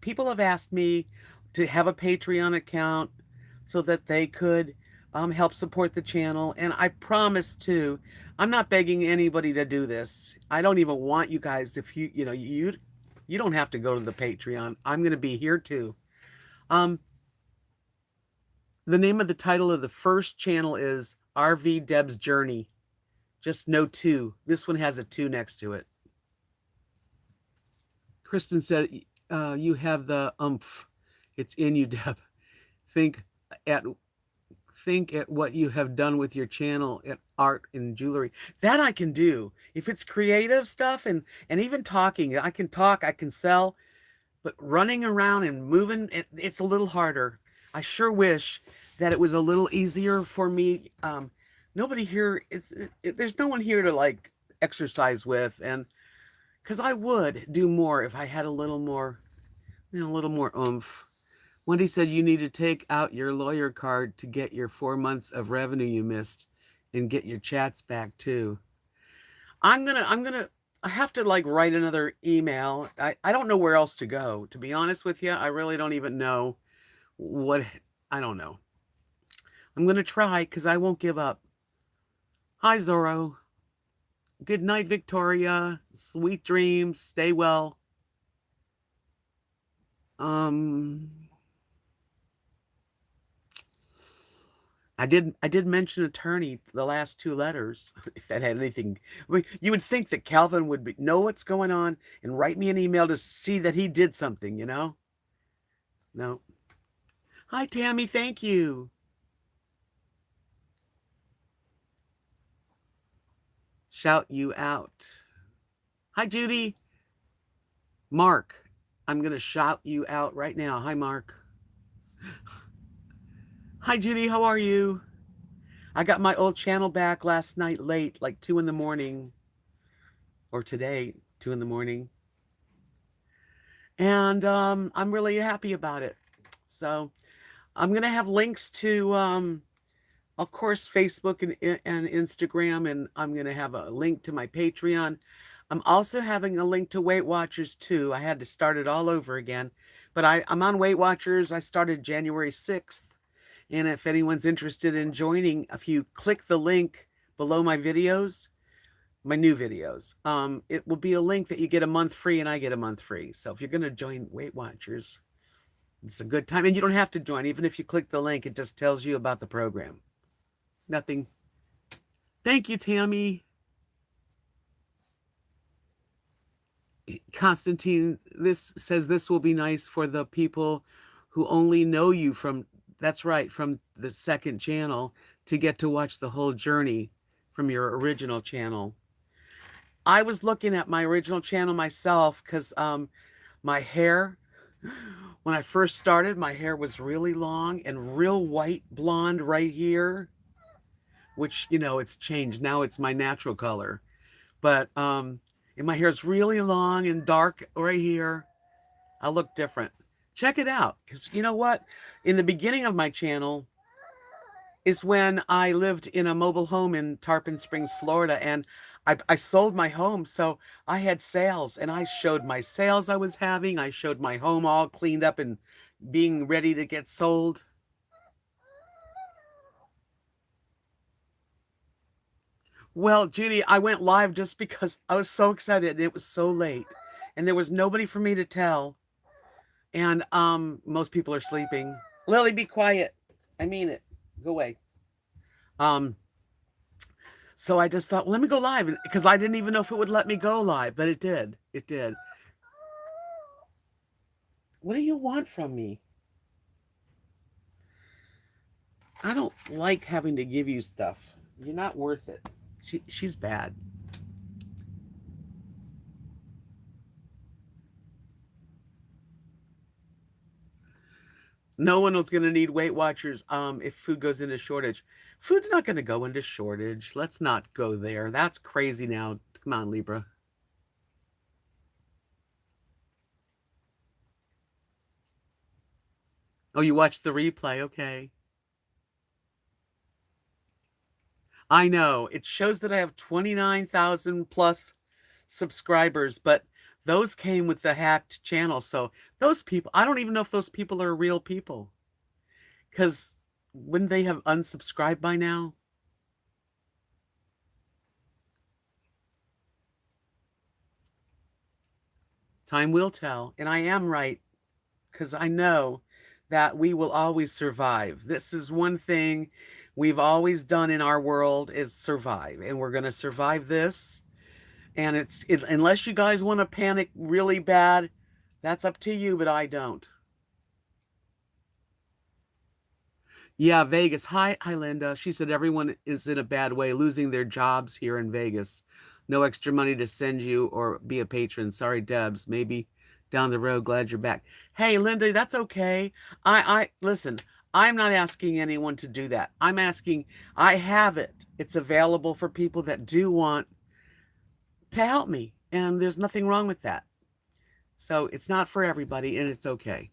people have asked me to have a Patreon account so that they could help support the channel. And I promise to, I'm not begging anybody to do this. I don't even want you guys, if you don't have to go to the Patreon. I'm going to be here too. The name of the title of the first channel is RV Debs Journey. Just no 2. This one has a 2 next to it. Kristen said, you have the umph. It's in you, Deb. Think at what you have done with your channel at art and jewelry. That I can do. If it's creative stuff and even talking, I can talk, I can sell, but running around and moving, it's a little harder. I sure wish that it was a little easier for me. Nobody here, there's no one here to like exercise with, and because I would do more if I had a little more, a little more oomph. Wendy said you need to take out your lawyer card to get your 4 months of revenue you missed and get your chats back too. I have to like write another email. I don't know where else to go. To be honest with you, I really don't even know what, I don't know. I'm going to try because I won't give up. Hi, Zorro. Good night, Victoria. Sweet dreams. Stay well. I did mention attorney the last 2 letters. If that had anything, I mean, you would think that Calvin would know what's going on and write me an email to see that he did something, you know? No. Hi, Tammy. Thank you. Shout you out. Hi, Judy. Mark. I'm going to shout you out right now. Hi, Mark. Hi, Judy. How are you? I got my old channel back last night late, like 2 in the morning. Or today, 2 in the morning. And I'm really happy about it. So I'm going to have links to, of course, Facebook and Instagram. And I'm going to have a link to my Patreon. I'm also having a link to Weight Watchers too. I had to start it all over again. But I'm on Weight Watchers. I started January 6th. And if anyone's interested in joining, if you click the link below my videos, my new videos, it will be a link that you get a month free and I get a month free. So if you're going to join Weight Watchers, it's a good time. And you don't have to join. Even if you click the link, it just tells you about the program. Nothing. Thank you, Tammy. Constantine, this says this will be nice for the people who only know you from, that's right, from the second channel to get to watch the whole journey from your original channel. I was looking at my original channel myself because my hair, when I first started, my hair was really long and real white blonde right here, which, you know, it's changed. Now it's my natural color. But and my hair is really long and dark right here. I look different. Check it out. Because you know what? In the beginning of my channel is when I lived in a mobile home in Tarpon Springs, Florida. And I sold my home. So I had sales and I showed my sales I was having. I showed my home all cleaned up and being ready to get sold. Well, Judy, I went live just because I was so excited and it was so late and there was nobody for me to tell. And most people are sleeping. Lily, be quiet. I mean it. Go away. So I just thought, well, let me go live because I didn't even know if it would let me go live, but it did. It did. What do you want from me? I don't like having to give you stuff. You're not worth it. She's bad. No one was going to need Weight Watchers if food goes into shortage. Food's not going to go into shortage. Let's not go there. That's crazy now. Come on, Libra. Oh, you watched the replay. Okay. I know. It shows that I have 29,000 plus subscribers, but those came with the hacked channel. So those people, I don't even know if those people are real people. Because wouldn't they have unsubscribed by now? Time will tell. And I am right. Because I know that we will always survive. This is one thing we've always done in our world is survive, and we're going to survive this. And unless you guys want to panic really bad, that's up to you, but I don't. Yeah, Vegas. Hi, Linda. She said everyone is in a bad way, losing their jobs here in Vegas. No extra money to send you or be a patron. Sorry, Debs. Maybe down the road. Glad you're back. Hey, Linda, that's okay. I listen. I'm not asking anyone to do that. I'm asking. I have it. It's available for people that do want to help me, and there's nothing wrong with that. So it's not for everybody, and it's okay.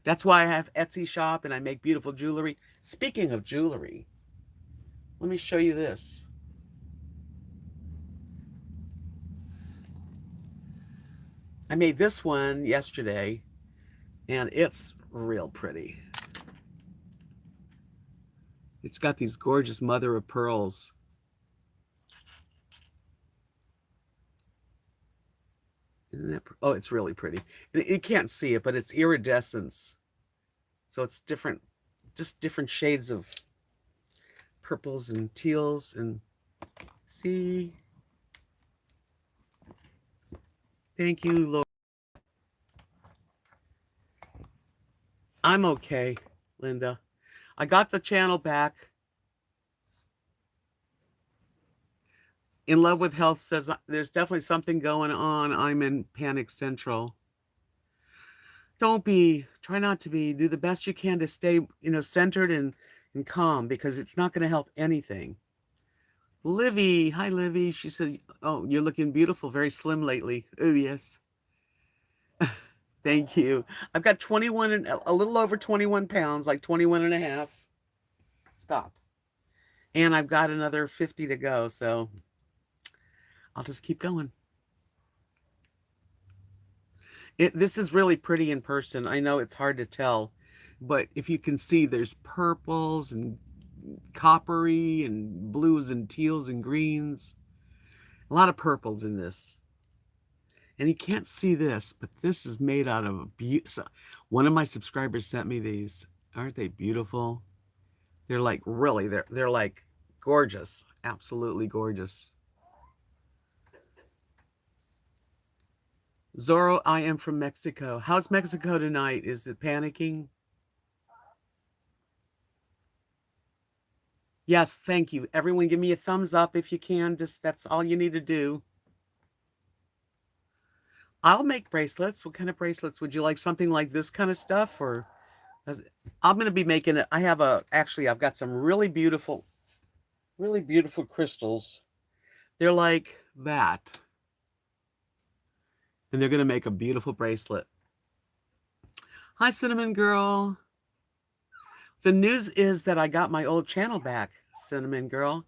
That's why I have Etsy shop and I make beautiful jewelry. Speaking of jewelry, let me show you this. I made this one yesterday and it's real pretty. It's got these gorgeous mother of pearls. Isn't that, oh, it's really pretty. You can't see it, but it's iridescence. So it's different, just different shades of purples and teals and see. Thank you, Lord. I'm okay, Linda. I got the channel back. In Love with Health says there's definitely something going on. I'm in panic central. Don't be, try not to be, do the best you can to stay, centered and calm, because it's not going to help anything. Livy, hi Livy. She said, oh, you're looking beautiful, very slim lately. Oh, yes. Thank you. I've got 21 and a little over 21 pounds, like 21 and a half. Stop. And I've got another 50 to go, so I'll just keep going. This is really pretty in person. I know it's hard to tell, but if you can see, there's purples and coppery and blues and teals and greens. A lot of purples in this. And you can't see this, but this is made out of one of my subscribers sent me these. Aren't they beautiful? They're like really, they're like gorgeous, absolutely gorgeous. Zorro, I am from Mexico. How's Mexico tonight? Is it panicking? Yes, thank you. Everyone give me a thumbs up if you can. Just that's all you need to do. I'll make bracelets. What kind of bracelets? Would you like something like this kind of stuff? Or I'm going to be making it. I've got some really beautiful crystals. They're like that. And they're going to make a beautiful bracelet. Hi, Cinnamon Girl. The news is that I got my old channel back, Cinnamon Girl.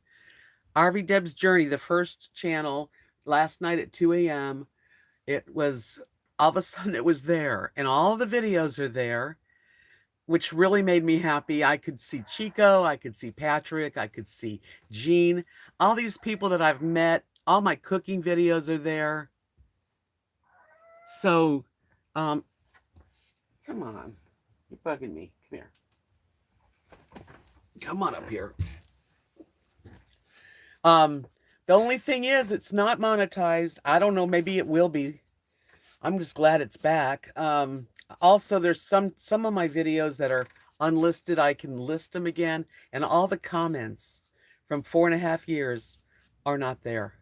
RV Debs Journey, the first channel, last night at 2 a.m. It was, all of a sudden it was there. And all the videos are there, which really made me happy. I could see Chico, I could see Patrick, I could see Jean. All these people that I've met, all my cooking videos are there. So, come on. You're bugging me. Come here. Come on up here. The only thing is, it's not monetized. I don't know. Maybe it will be. I'm just glad it's back. Also, there's some of my videos that are unlisted. I can list them again. And all the comments from 4.5 years are not there.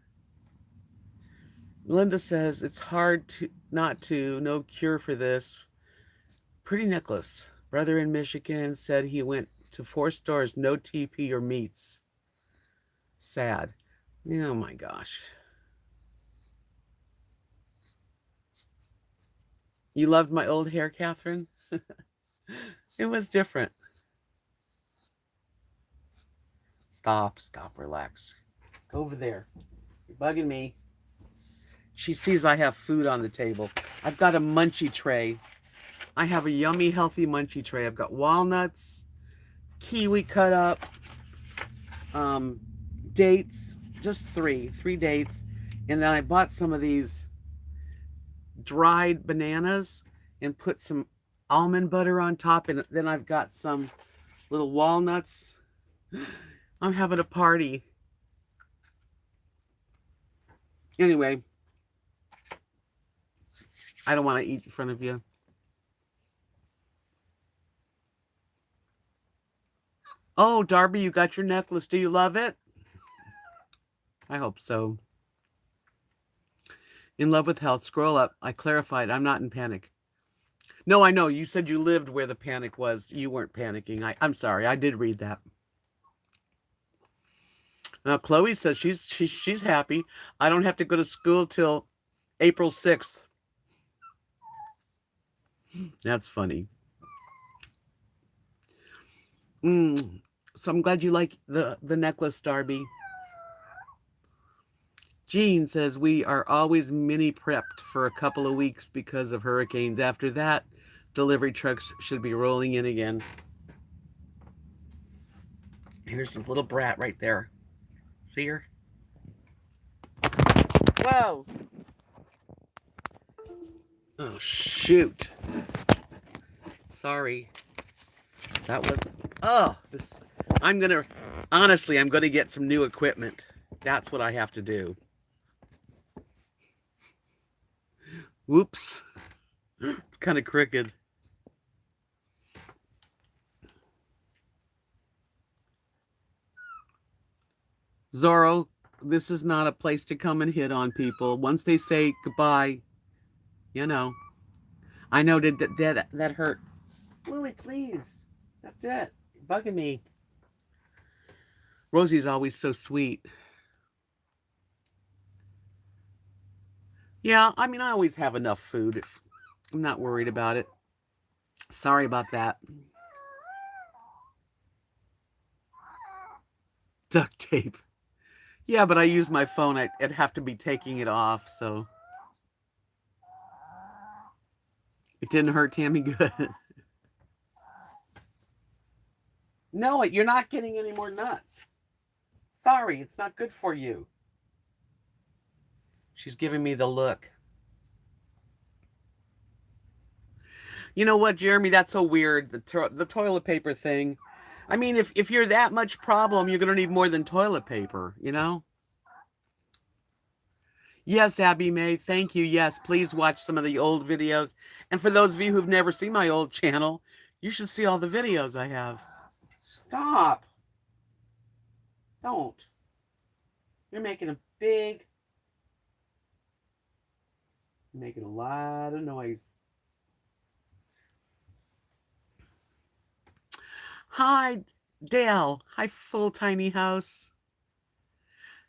Linda says, it's hard to no cure for this. Pretty necklace. Brother in Michigan said he went to 4 stores, no TP or meats. Sad. Oh my gosh. You loved my old hair, Catherine? It was different. Stop, relax. Go over there. You're bugging me. She sees I have food on the table. I've got a munchie tray. I have a yummy, healthy munchie tray. I've got walnuts, kiwi cut up, dates, just three dates. And then I bought some of these dried bananas and put some almond butter on top. And then I've got some little walnuts. I'm having a party. Anyway, I don't want to eat in front of you. Oh, Darby, you got your necklace. Do you love it? I hope so. In love with health. Scroll up. I clarified. I'm not in panic. No, I know. You said you lived where the panic was. You weren't panicking. I'm sorry. I did read that. Now, Chloe says she's happy. I don't have to go to school till April 6th. That's funny. So I'm glad you like the necklace, Darby. Jean says we are always mini prepped for a couple of weeks because of hurricanes. After that, delivery trucks should be rolling in again. Here's this little brat right there. See her? Whoa! Oh, shoot. Sorry. That was... Oh, this... Honestly, I'm going to get some new equipment. That's what I have to do. Whoops. It's kind of crooked. Zorro, this is not a place to come and hit on people. Once they say goodbye, you know. I know that hurt. Lily, please. That's it. You're bugging me. Rosie's always so sweet. Yeah, I mean, I always have enough food. I'm not worried about it. Sorry about that. Duct tape. Yeah, but I use my phone. I'd have to be taking it off, so. It didn't hurt Tammy good. No, you're not getting any more nuts. Sorry, it's not good for you. She's giving me the look. You know what, Jeremy? That's so weird. The toilet paper thing. I mean, if you're that much problem, you're going to need more than toilet paper, you know? Yes, Abby May, thank you. Yes, please watch some of the old videos. And for those of you who've never seen my old channel, you should see all the videos I have. Stop. Don't. You're making a lot of noise. Hi, Dale. Hi, full tiny house.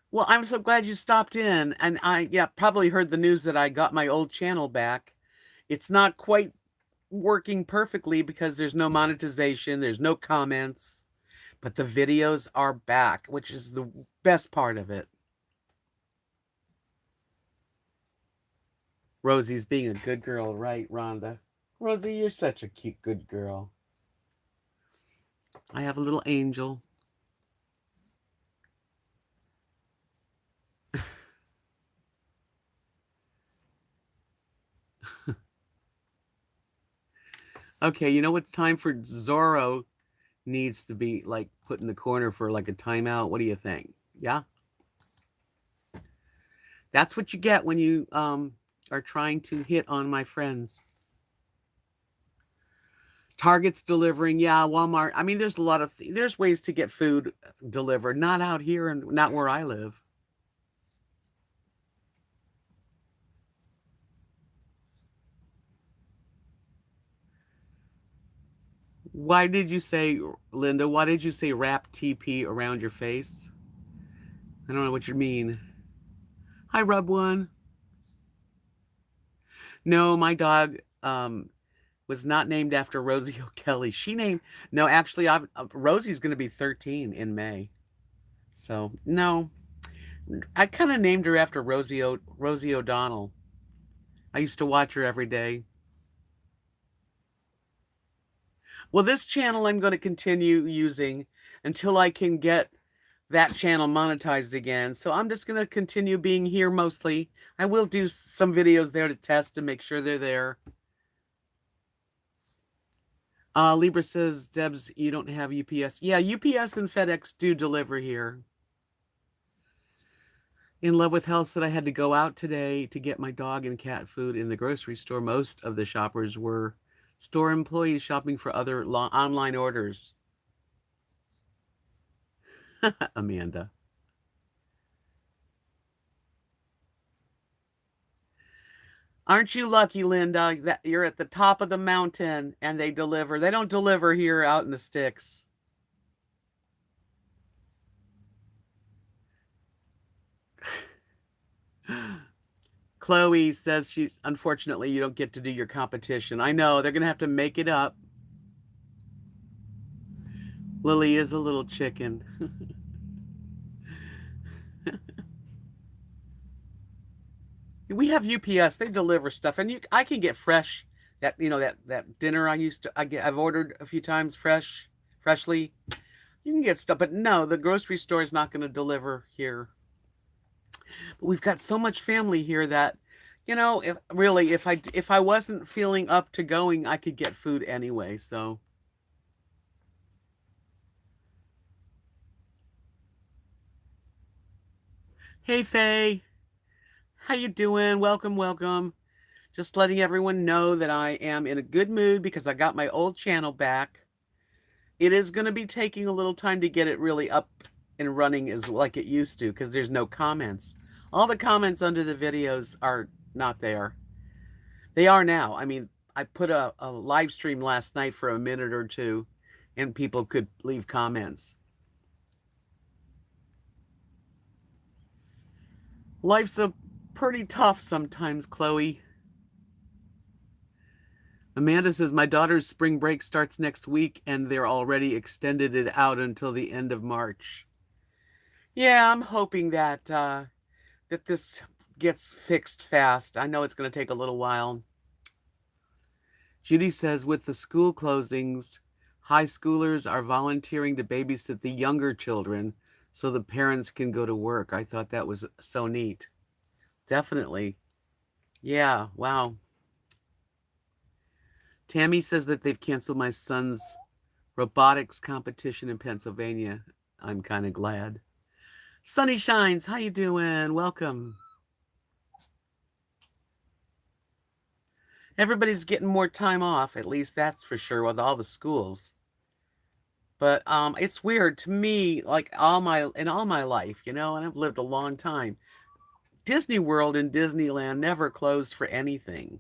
Well, I'm so glad you stopped in. And probably heard the news that I got my old channel back. It's not quite working perfectly because there's no monetization, there's no comments, but the videos are back, which is the best part of it. Rosie's being a good girl, right, Rhonda? Rosie, you're such a cute, good girl. I have a little angel. Okay, you know what time for Zorro needs to be like put in the corner for like a timeout? What do you think? Yeah? That's what you get when you are trying to hit on my friends. Target's delivering. Yeah, Walmart. I mean, there's ways to get food delivered. Not out here and not where I live. Why did you say, Linda, why did you say wrap TP around your face? I don't know what you mean. Hi, Rub One. No, my dog was not named after Rosie O'Kelly. No, actually, Rosie's going to be 13 in May. So, no. I kind of named her after Rosie O'Donnell. I used to watch her every day. Well, this channel I'm going to continue using until I can get that channel monetized again. So I'm just going to continue being here mostly. I will do some videos there to test to make sure they're there. Libra says, Debs, you don't have UPS. Yeah, UPS and FedEx do deliver here. In Love with Health said I had to go out today to get my dog and cat food in the grocery store. Most of the shoppers were store employees shopping for other online orders. Amanda. Aren't you lucky, Linda, that you're at the top of the mountain and they deliver? They don't deliver here out in the sticks. Chloe says she's unfortunately you don't get to do your competition. I know they're gonna have to make it up. Lily is a little chicken. We have UPS. They deliver stuff, and I can get fresh. That dinner I've ordered a few times freshly. You can get stuff, but no, the grocery store is not going to deliver here. But we've got so much family here that, if I wasn't feeling up to going, I could get food anyway. So. Hey, Faye. How you doing? Welcome, welcome. Just letting everyone know that I am in a good mood because I got my old channel back. It is going to be taking a little time to get it really up and running as like it used to because there's no comments. All the comments under the videos are not there. They are now. I mean, I put a live stream last night for a minute or two and people could leave comments. Life's pretty tough sometimes, Chloe. Amanda says, my daughter's spring break starts next week and they're already extended it out until the end of March. Yeah, I'm hoping that that this gets fixed fast. I know it's going to take a little while. Judy says, with the school closings, high schoolers are volunteering to babysit the younger children so the parents can go to work. I thought that was so neat. Definitely. Yeah, wow. Tammy says that they've canceled my son's robotics competition in Pennsylvania. I'm kind of glad. Sunny Shines, how you doing? Welcome. Everybody's getting more time off, at least that's for sure, with all the schools. But it's weird to me, like all my life, and I've lived a long time. Disney World and Disneyland never closed for anything.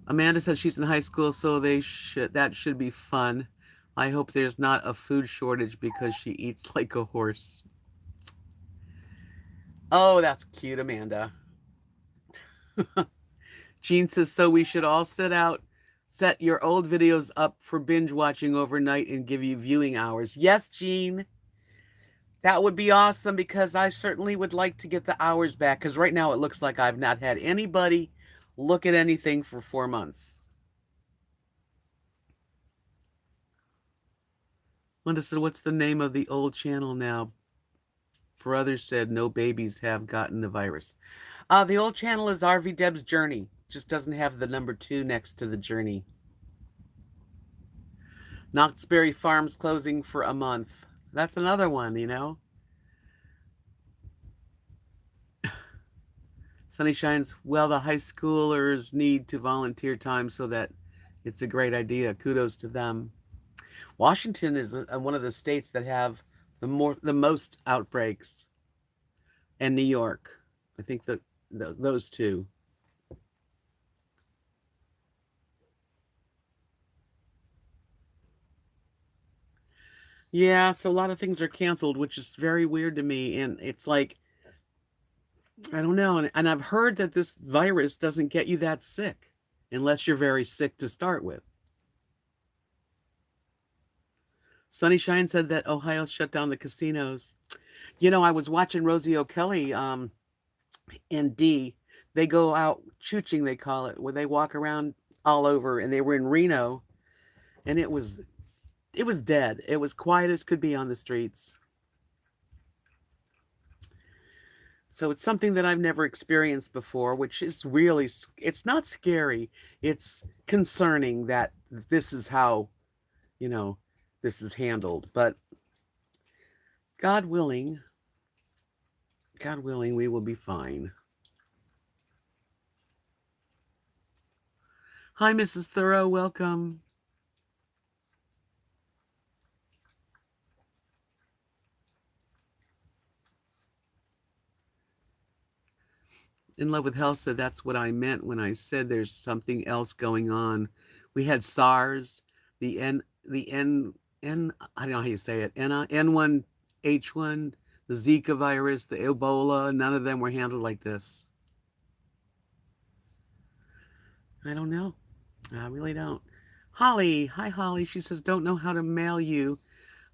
Amanda says she's in high school, so that should be fun. I hope there's not a food shortage because she eats like a horse. Oh, that's cute, Amanda. Jean says, so we should all set your old videos up for binge watching overnight and give you viewing hours. Yes, Jean. That would be awesome because I certainly would like to get the hours back because right now it looks like I've not had anybody look at anything for 4 months. Linda said, what's the name of the old channel now? Brother said no babies have gotten the virus. The old channel is RV Debs Journey. Just doesn't have the number 2 next to the journey. Knox Berry Farm's closing for a month. That's another one, Sunny Shines, well, the high schoolers need to volunteer time so that it's a great idea. Kudos to them. Washington is one of the states that have the most outbreaks, and New York. I think that those two. Yeah, so a lot of things are canceled, which is very weird to me. And it's like, I don't know. And I've heard that this virus doesn't get you that sick unless you're very sick to start with. Sunny Shine said that Ohio shut down the casinos. I was watching Rosie O'Kelly and Dee. They go out chooching, they call it, where they walk around all over, and they were in Reno, and it was dead. It was quiet as could be on the streets. So it's something that I've never experienced before, which is really, it's not scary. It's concerning that this is how, you know, this is handled. But God willing, we will be fine. Hi, Mrs. Thoreau. Welcome. In Love with Health said that's what I meant when I said there's something else going on. We had SARS, the N I don't know how you say it, N1H1, the Zika virus, the Ebola. None of them were handled like this. I don't know. I really don't. Holly, hi Holly. She says, don't know how to mail you.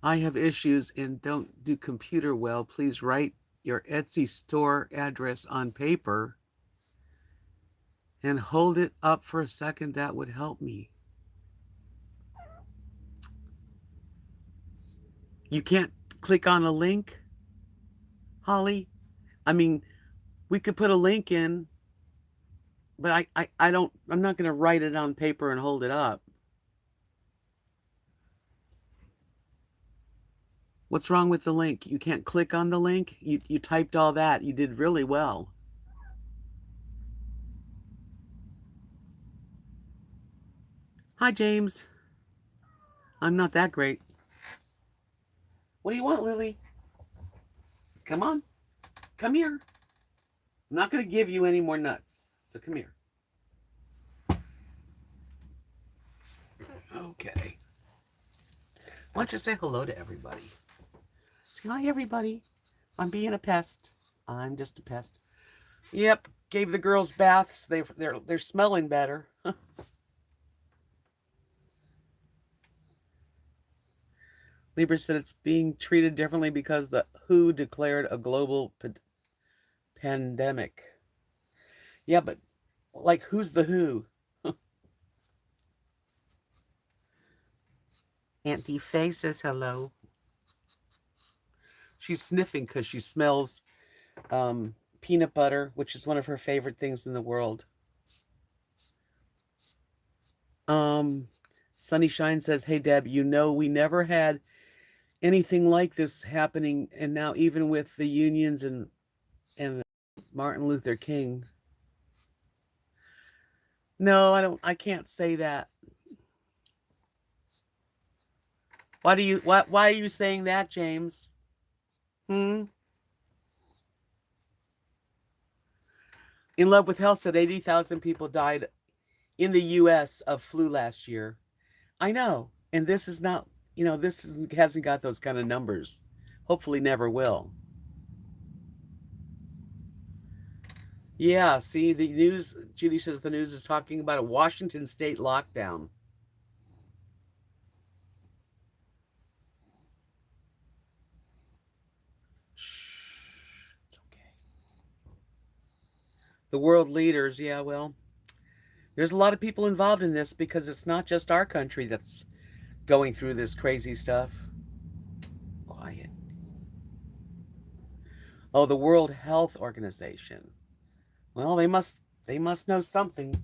I have issues and don't do computer well. Please write your Etsy store address on paper and hold it up for a second. That would help me. You can't click on a link, Holly? I mean, we could put a link in, but I'm not going to write it on paper and hold it up. What's wrong with the link? You can't click on the link? You typed all that. You did really well. Hi, James. I'm not that great. What do you want, Lily? Come on. Come here. I'm not going to give you any more nuts. So come here. Okay. Why don't you say hello to everybody? Say hi, everybody. I'm being a pest. I'm just a pest. Yep. Gave the girls baths. They're smelling better. Libra said it's being treated differently because the WHO declared a global pandemic. Yeah, but like, who's the WHO? Auntie Faye says hello. She's sniffing because she smells peanut butter, which is one of her favorite things in the world. Sunny Shine says, hey, Deb, you know we never had anything like this happening, and now even with the unions and Martin Luther King. No, I can't say that. Why are you saying that, James? In Love with Health said 80,000 people died in the US of flu last year. I know. And this is not, hasn't got those kind of numbers. Hopefully never will. Yeah, see, the news, Judy says the news is talking about a Washington state lockdown. It's okay. The world leaders, yeah, well, there's a lot of people involved in this because it's not just our country that's going through this crazy stuff. Quiet. Oh, the World Health Organization. Well, they must know something.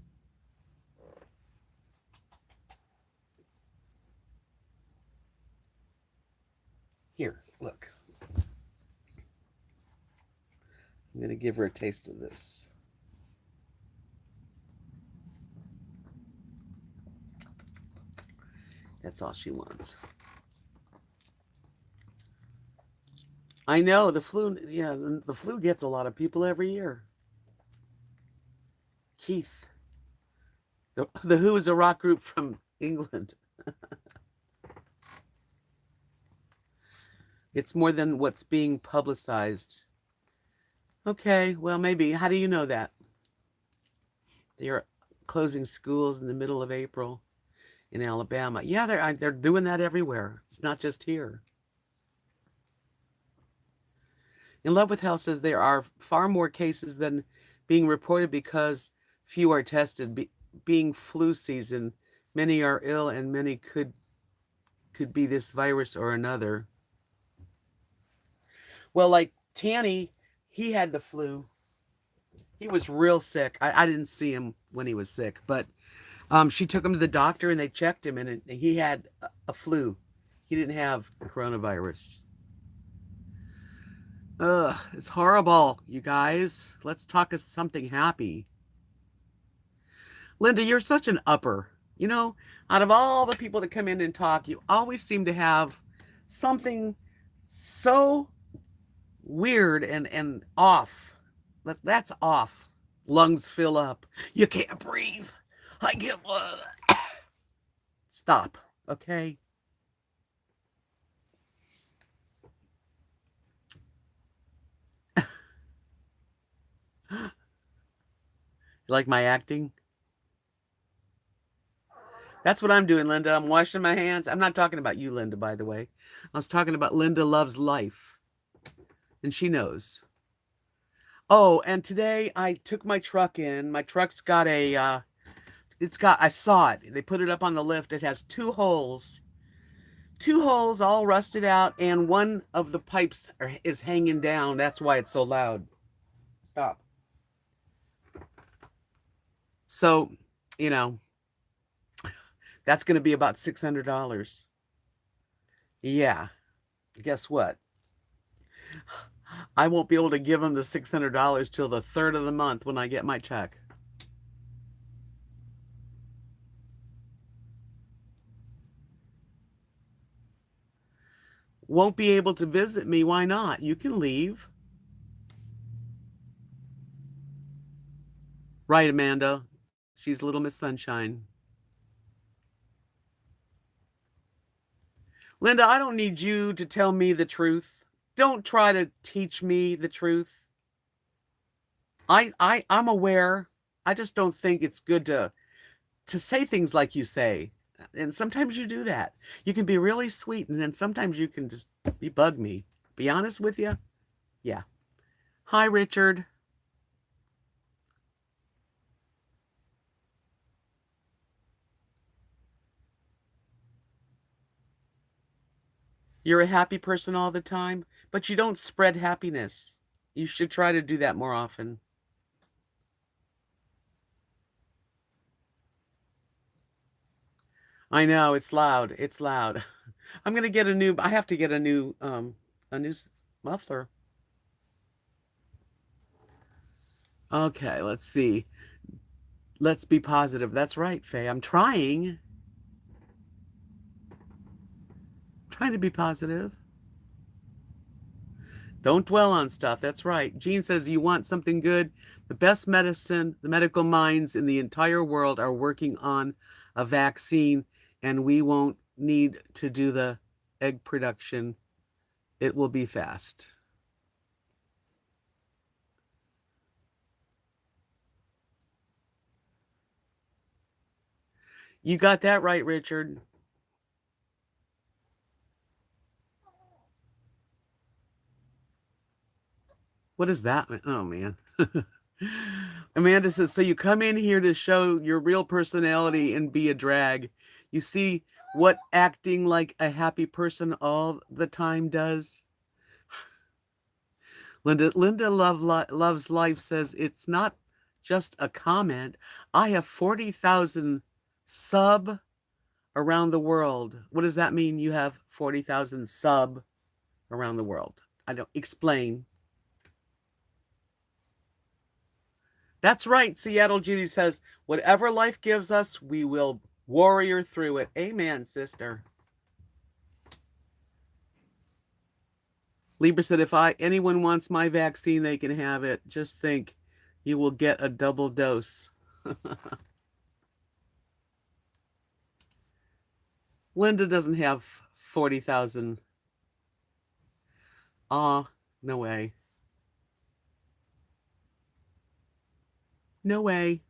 Here, look. I'm going to give her a taste of this. That's all she wants. I know the flu. Yeah, the flu gets a lot of people every year. Keith. The Who is a rock group from England. It's more than what's being publicized. Okay, well, maybe. How do you know that? They're closing schools in the middle of April in Alabama. Yeah, they're doing that everywhere. It's not just here. In Love with Health says there are far more cases than being reported because few are tested. Being flu season, many are ill and many could be this virus or another. Well, like Tanny He had the flu. He was real sick. I didn't see him when he was sick, but she took him to the doctor and they checked him, and he had a flu. He didn't have the coronavirus. Ugh, it's horrible, you guys. Let's talk of something happy. Linda, you're such an upper. You know, out of all the people that come in and talk, you always seem to have something so weird and off. That's off. Lungs fill up. You can't breathe. I get Stop, okay? You like my acting? That's what I'm doing, Linda. I'm washing my hands. I'm not talking about you, Linda, by the way. I was talking about Linda loves life, and she knows. Oh, and today I took my truck in. My truck's got I saw it. They put it up on the lift. It has two holes all rusted out, and one of the pipes is hanging down. That's why it's so loud. Stop. So, you know, that's going to be about $600. Yeah. Guess what? I won't be able to give them the $600 till the 3rd of the month when I get my check. Won't be able to visit me. Why not? You can leave. Right, Amanda. She's Little Miss Sunshine. Linda, I don't need you to tell me the truth. Don't try to teach me the truth. I'm aware. I just don't think it's good to say things like you say. And sometimes you do that. You can be really sweet, and then sometimes you can just bug me. Be honest with you? Yeah. Hi, Richard. You're a happy person all the time, but you don't spread happiness. You should try to do that more often. I know, it's loud. It's loud. I'm gonna get I have to get a new muffler. Okay, let's see. Let's be positive. That's right, Faye. I'm trying. Trying to be positive. Don't dwell on stuff. That's right. Jean says you want something good. The best medicine, the medical minds in the entire world are working on a vaccine, and we won't need to do the egg production. It will be fast. You got that right, Richard. What is that? Oh, man. Amanda says, so you come in here to show your real personality and be a drag. You see what acting like a happy person all the time does? Linda Loves Life says, it's not just a comment. I have 40,000 sub around the world. What does that mean? You have 40,000 sub around the world. I don't explain. That's right. Seattle Judy says, whatever life gives us, we will warrior through it. Amen, sister. Libra said, if anyone wants my vaccine, they can have it. Just think, you will get a double dose. Linda doesn't have 40,000. Ah, no way. No way.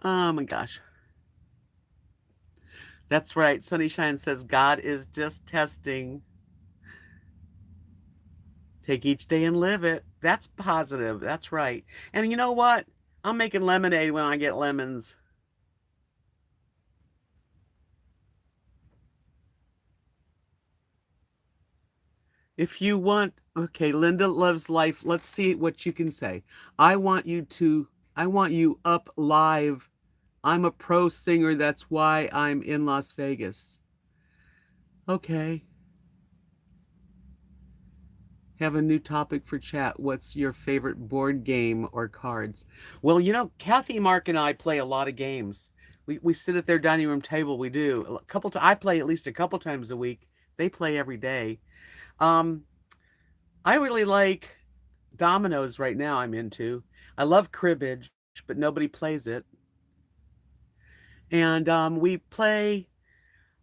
Oh my gosh. That's right. Sunnyshine says God is just testing. Take each day and live it. That's positive. That's right. And you know what? I'm making lemonade when I get lemons. If you want, okay, Linda loves life. Let's see what you can say. I want you up live. I'm a pro singer. That's why I'm in Las Vegas. Okay. Have a new topic for chat. What's your favorite board game or cards? Well, Kathy, Mark, and I play a lot of games. We sit at their dining room table. We do a couple. I play at least a couple times a week. They play every day. Um, I really like dominoes right now. I'm into. I love cribbage, but nobody plays it. And we play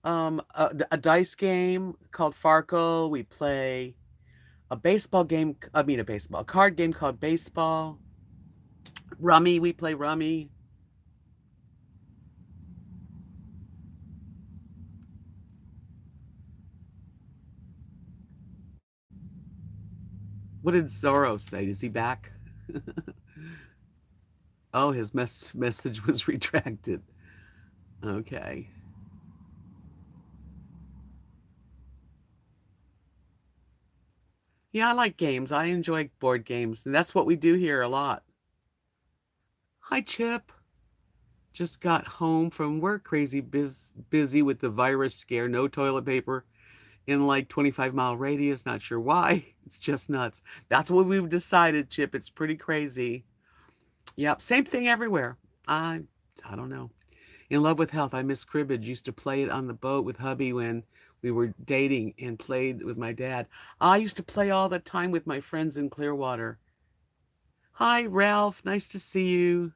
a dice game called Farkle. We play a baseball game. I mean, a card game called Baseball. Rummy, we play Rummy. What did Zorro say? Is he back? Oh, his message was retracted. Okay. Yeah, I like games. I enjoy board games, and that's what we do here a lot. Hi, Chip. Just got home from work, crazy busy with the virus scare. No toilet paper in like 25-mile radius. Not sure why. It's just nuts. That's what we've decided, Chip. It's pretty crazy. Yep, same thing everywhere. I don't know. In love with health. I miss cribbage. Used to play it on the boat with hubby when we were dating and played with my dad. I used to play all the time with my friends in Clearwater. Hi, Ralph. Nice to see you.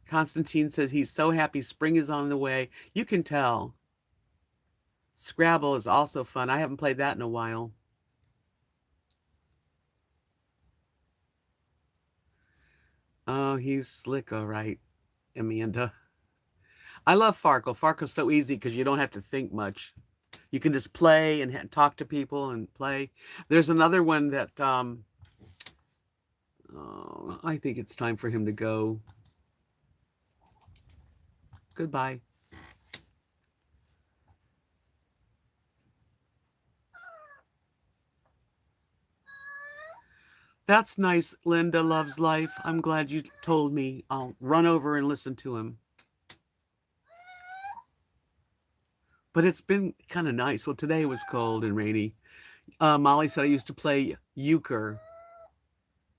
Constantine says he's so happy spring is on the way. You can tell. Scrabble is also fun. I haven't played that in a while. Oh, he's slick, all right, Amanda. I love Farkle. Farkle's so easy because you don't have to think much. You can just play and talk to people and play. There's another one that oh, I think it's time for him to go. Goodbye. That's nice. Linda loves life. I'm glad you told me. I'll run over and listen to him. But it's been kind of nice. Well, today was cold and rainy. Molly said I used to play euchre.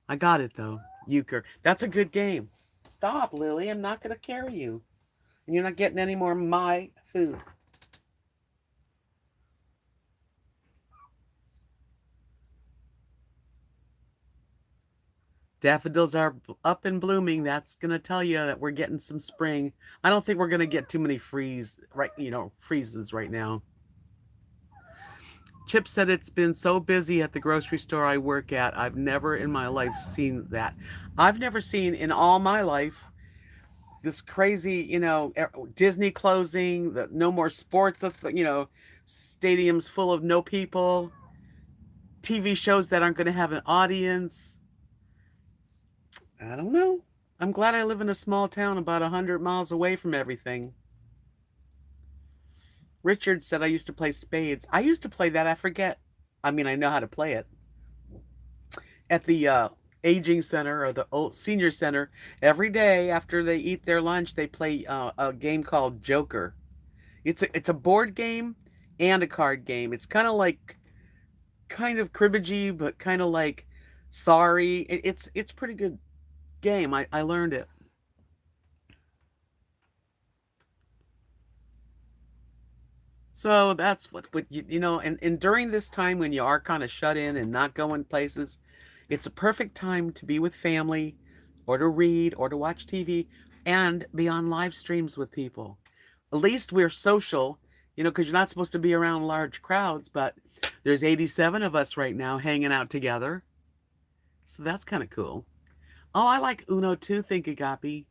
I got it though. Euchre. That's a good game. Stop, Lily. I'm not going to carry you. And you're not getting any more of my food. Daffodils are up and blooming. That's going to tell you that we're getting some spring. I don't think we're going to get too many freezes right now. Chip said it's been so busy at the grocery store I work at. I've never in my life seen that. I've never seen in all my life this crazy, Disney closing, the no more sports, stadiums full of no people, TV shows that aren't going to have an audience. I don't know. I'm glad I live in a small town about 100 miles away from everything. Richard said I used to play spades. I used to play that. I forget. I mean, I know how to play it. At the aging center or the old senior center, every day after they eat their lunch, they play a game called Joker. It's a board game and a card game. It's kind of cribbagey, but kind of like sorry. It's pretty good game. I learned it. So that's what and during this time when you are kind of shut in and not going places, it's a perfect time to be with family or to read or to watch TV and be on live streams with people. At least we're social, because you're not supposed to be around large crowds, but there's 87 of us right now hanging out together. So that's kind of cool. Oh, I like Uno too, think Agape.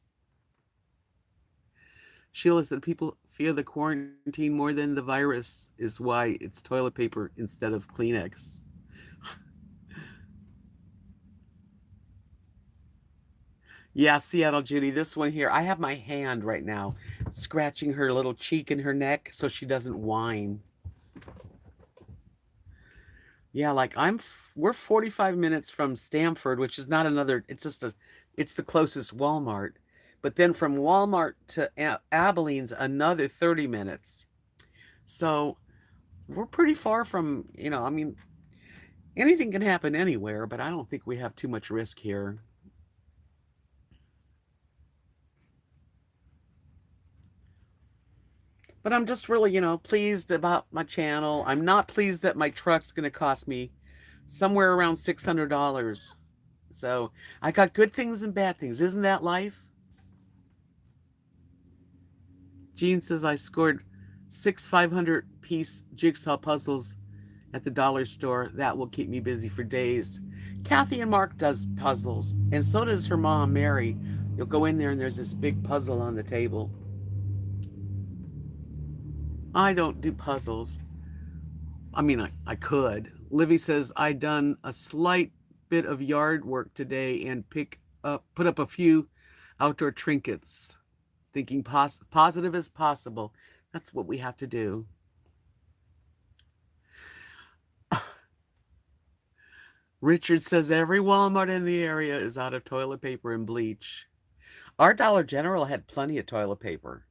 Sheila said people fear the quarantine more than the virus is why it's toilet paper instead of Kleenex. Yeah, Seattle Judy, this one here, I have my hand right now scratching her little cheek and her neck so she doesn't whine. Yeah, like we're 45 minutes from Stamford, which is not another, it's the closest Walmart. But then from Walmart to Abilene's another 30 minutes. So we're pretty far from, I mean, anything can happen anywhere, but I don't think we have too much risk here. But I'm just really, pleased about my channel. I'm not pleased that my truck's going to cost me somewhere around $600. So I got good things and bad things. Isn't that life? Jean says I scored 6 500-piece jigsaw puzzles at the dollar store. That will keep me busy for days. Kathy and Mark does puzzles, and so does her mom, Mary. You'll go in there and there's this big puzzle on the table. I don't do puzzles. I mean, I could. Livy says I done a slight bit of yard work today and put up a few outdoor trinkets, thinking positive as possible. That's what we have to do. Richard says every Walmart in the area is out of toilet paper and bleach. Our Dollar General had plenty of toilet paper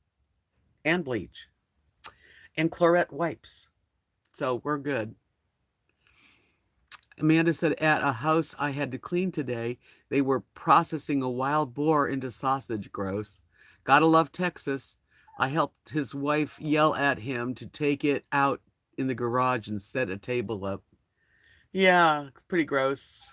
and bleach and Clorette wipes. So we're good. Amanda said at a house I had to clean today, they were processing a wild boar into sausage. Gross. Gotta love Texas. I helped his wife yell at him to take it out in the garage and set a table up. Yeah, it's pretty gross.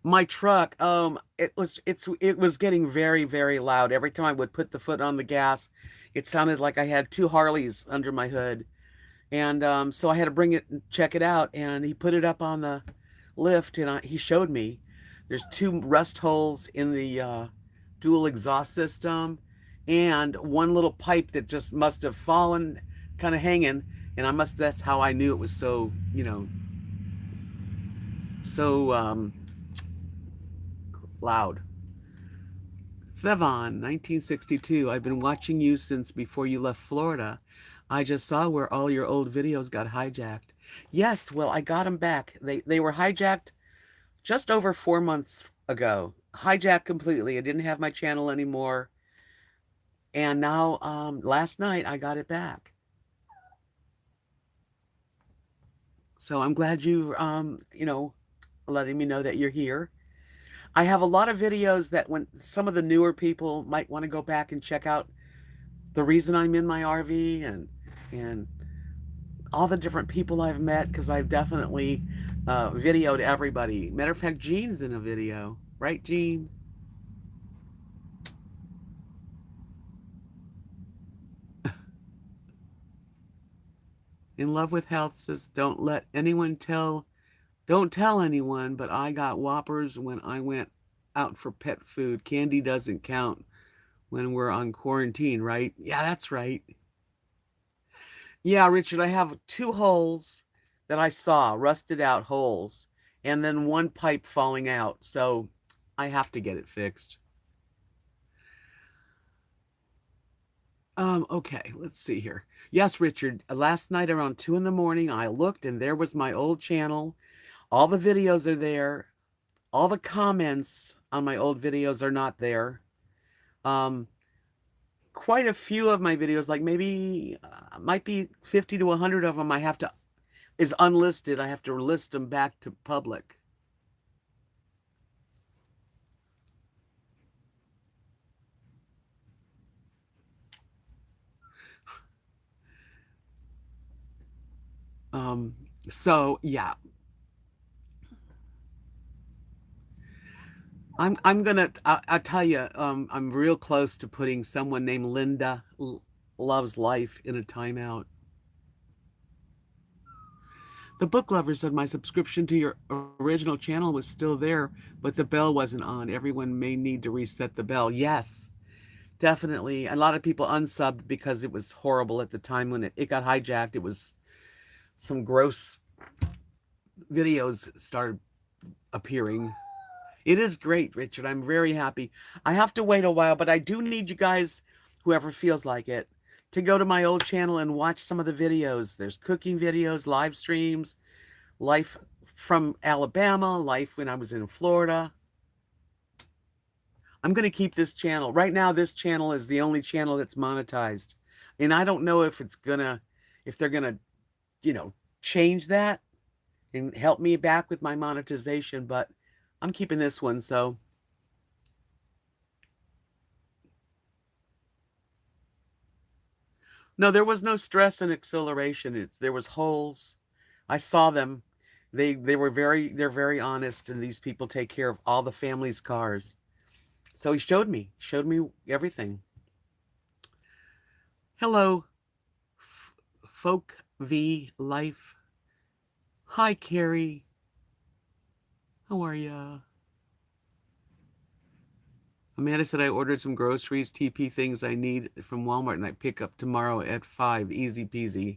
My truck, it was getting very, very loud. Every time I would put the foot on the gas, it sounded like I had two Harleys under my hood. And so I had to bring it and check it out. And he put it up on the lift, and he showed me there's two rust holes in the dual exhaust system, and one little pipe that just must have fallen, kind of hanging. And that's how I knew it was so, so loud. Thevon, 1962. I've been watching you since before you left Florida. I just saw where all your old videos got hijacked. Yes, well, I got them back. They were hijacked just over 4 months ago. Hijacked completely. I didn't have my channel anymore. And now, last night, I got it back. So I'm glad you, letting me know that you're here. I have a lot of videos that when some of the newer people might want to go back and check out the reason I'm in my RV and all the different people I've met, because I've definitely videoed everybody. Matter of fact, Jean's in a video. Right, Jean? In Love with Health says, don't tell anyone, but I got Whoppers when I went out for pet food. Candy doesn't count when we're on quarantine, right? Yeah, that's right. Yeah, Richard, I have 2 holes that I saw, rusted out holes, and then one pipe falling out. So I have to get it fixed. Okay, let's see here. Yes, Richard, last night around 2 in the morning, I looked and there was my old channel. All the videos are there. All the comments on my old videos are not there. Quite a few of my videos, like maybe might be 50 to 100 of them is unlisted. I have to list them back to public. So yeah, I'll tell you, I'm real close to putting someone named Linda Loves Life in a timeout. The book lover said my subscription to your original channel was still there, but the bell wasn't on. Everyone may need to reset the bell. Yes, definitely. A lot of people unsubbed because it was horrible at the time when it got hijacked. It was some gross videos started appearing. It is great, Richard. I'm very happy. I have to wait a while, but I do need you guys, whoever feels like it, to go to my old channel and watch some of the videos. There's cooking videos, live streams, life from Alabama, life when I was in Florida. I'm going to keep this channel. Right now, this channel is the only channel that's monetized. And I don't know if they're going to, change that and help me back with my monetization, but I'm keeping this one, so. No, there was no stress and acceleration. There was holes. I saw them. They're very honest, and these people take care of all the family's cars. So he showed me everything. Hello, Folk V Life. Hi, Carrie. How are ya? Amanda said I ordered some groceries, TP things I need from Walmart, and I pick up tomorrow at 5. Easy peasy.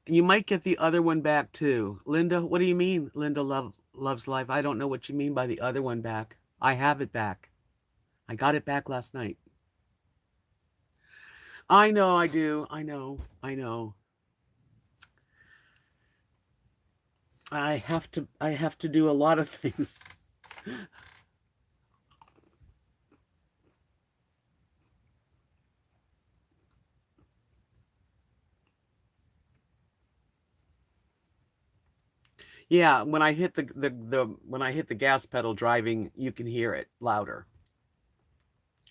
You might get the other one back too. Linda, what do you mean? Linda loves life. I don't know what you mean by the other one back. I have it back. I got it back last night. I know I do. I know. I have to do a lot of things. Yeah, when I hit the gas pedal driving, you can hear it louder.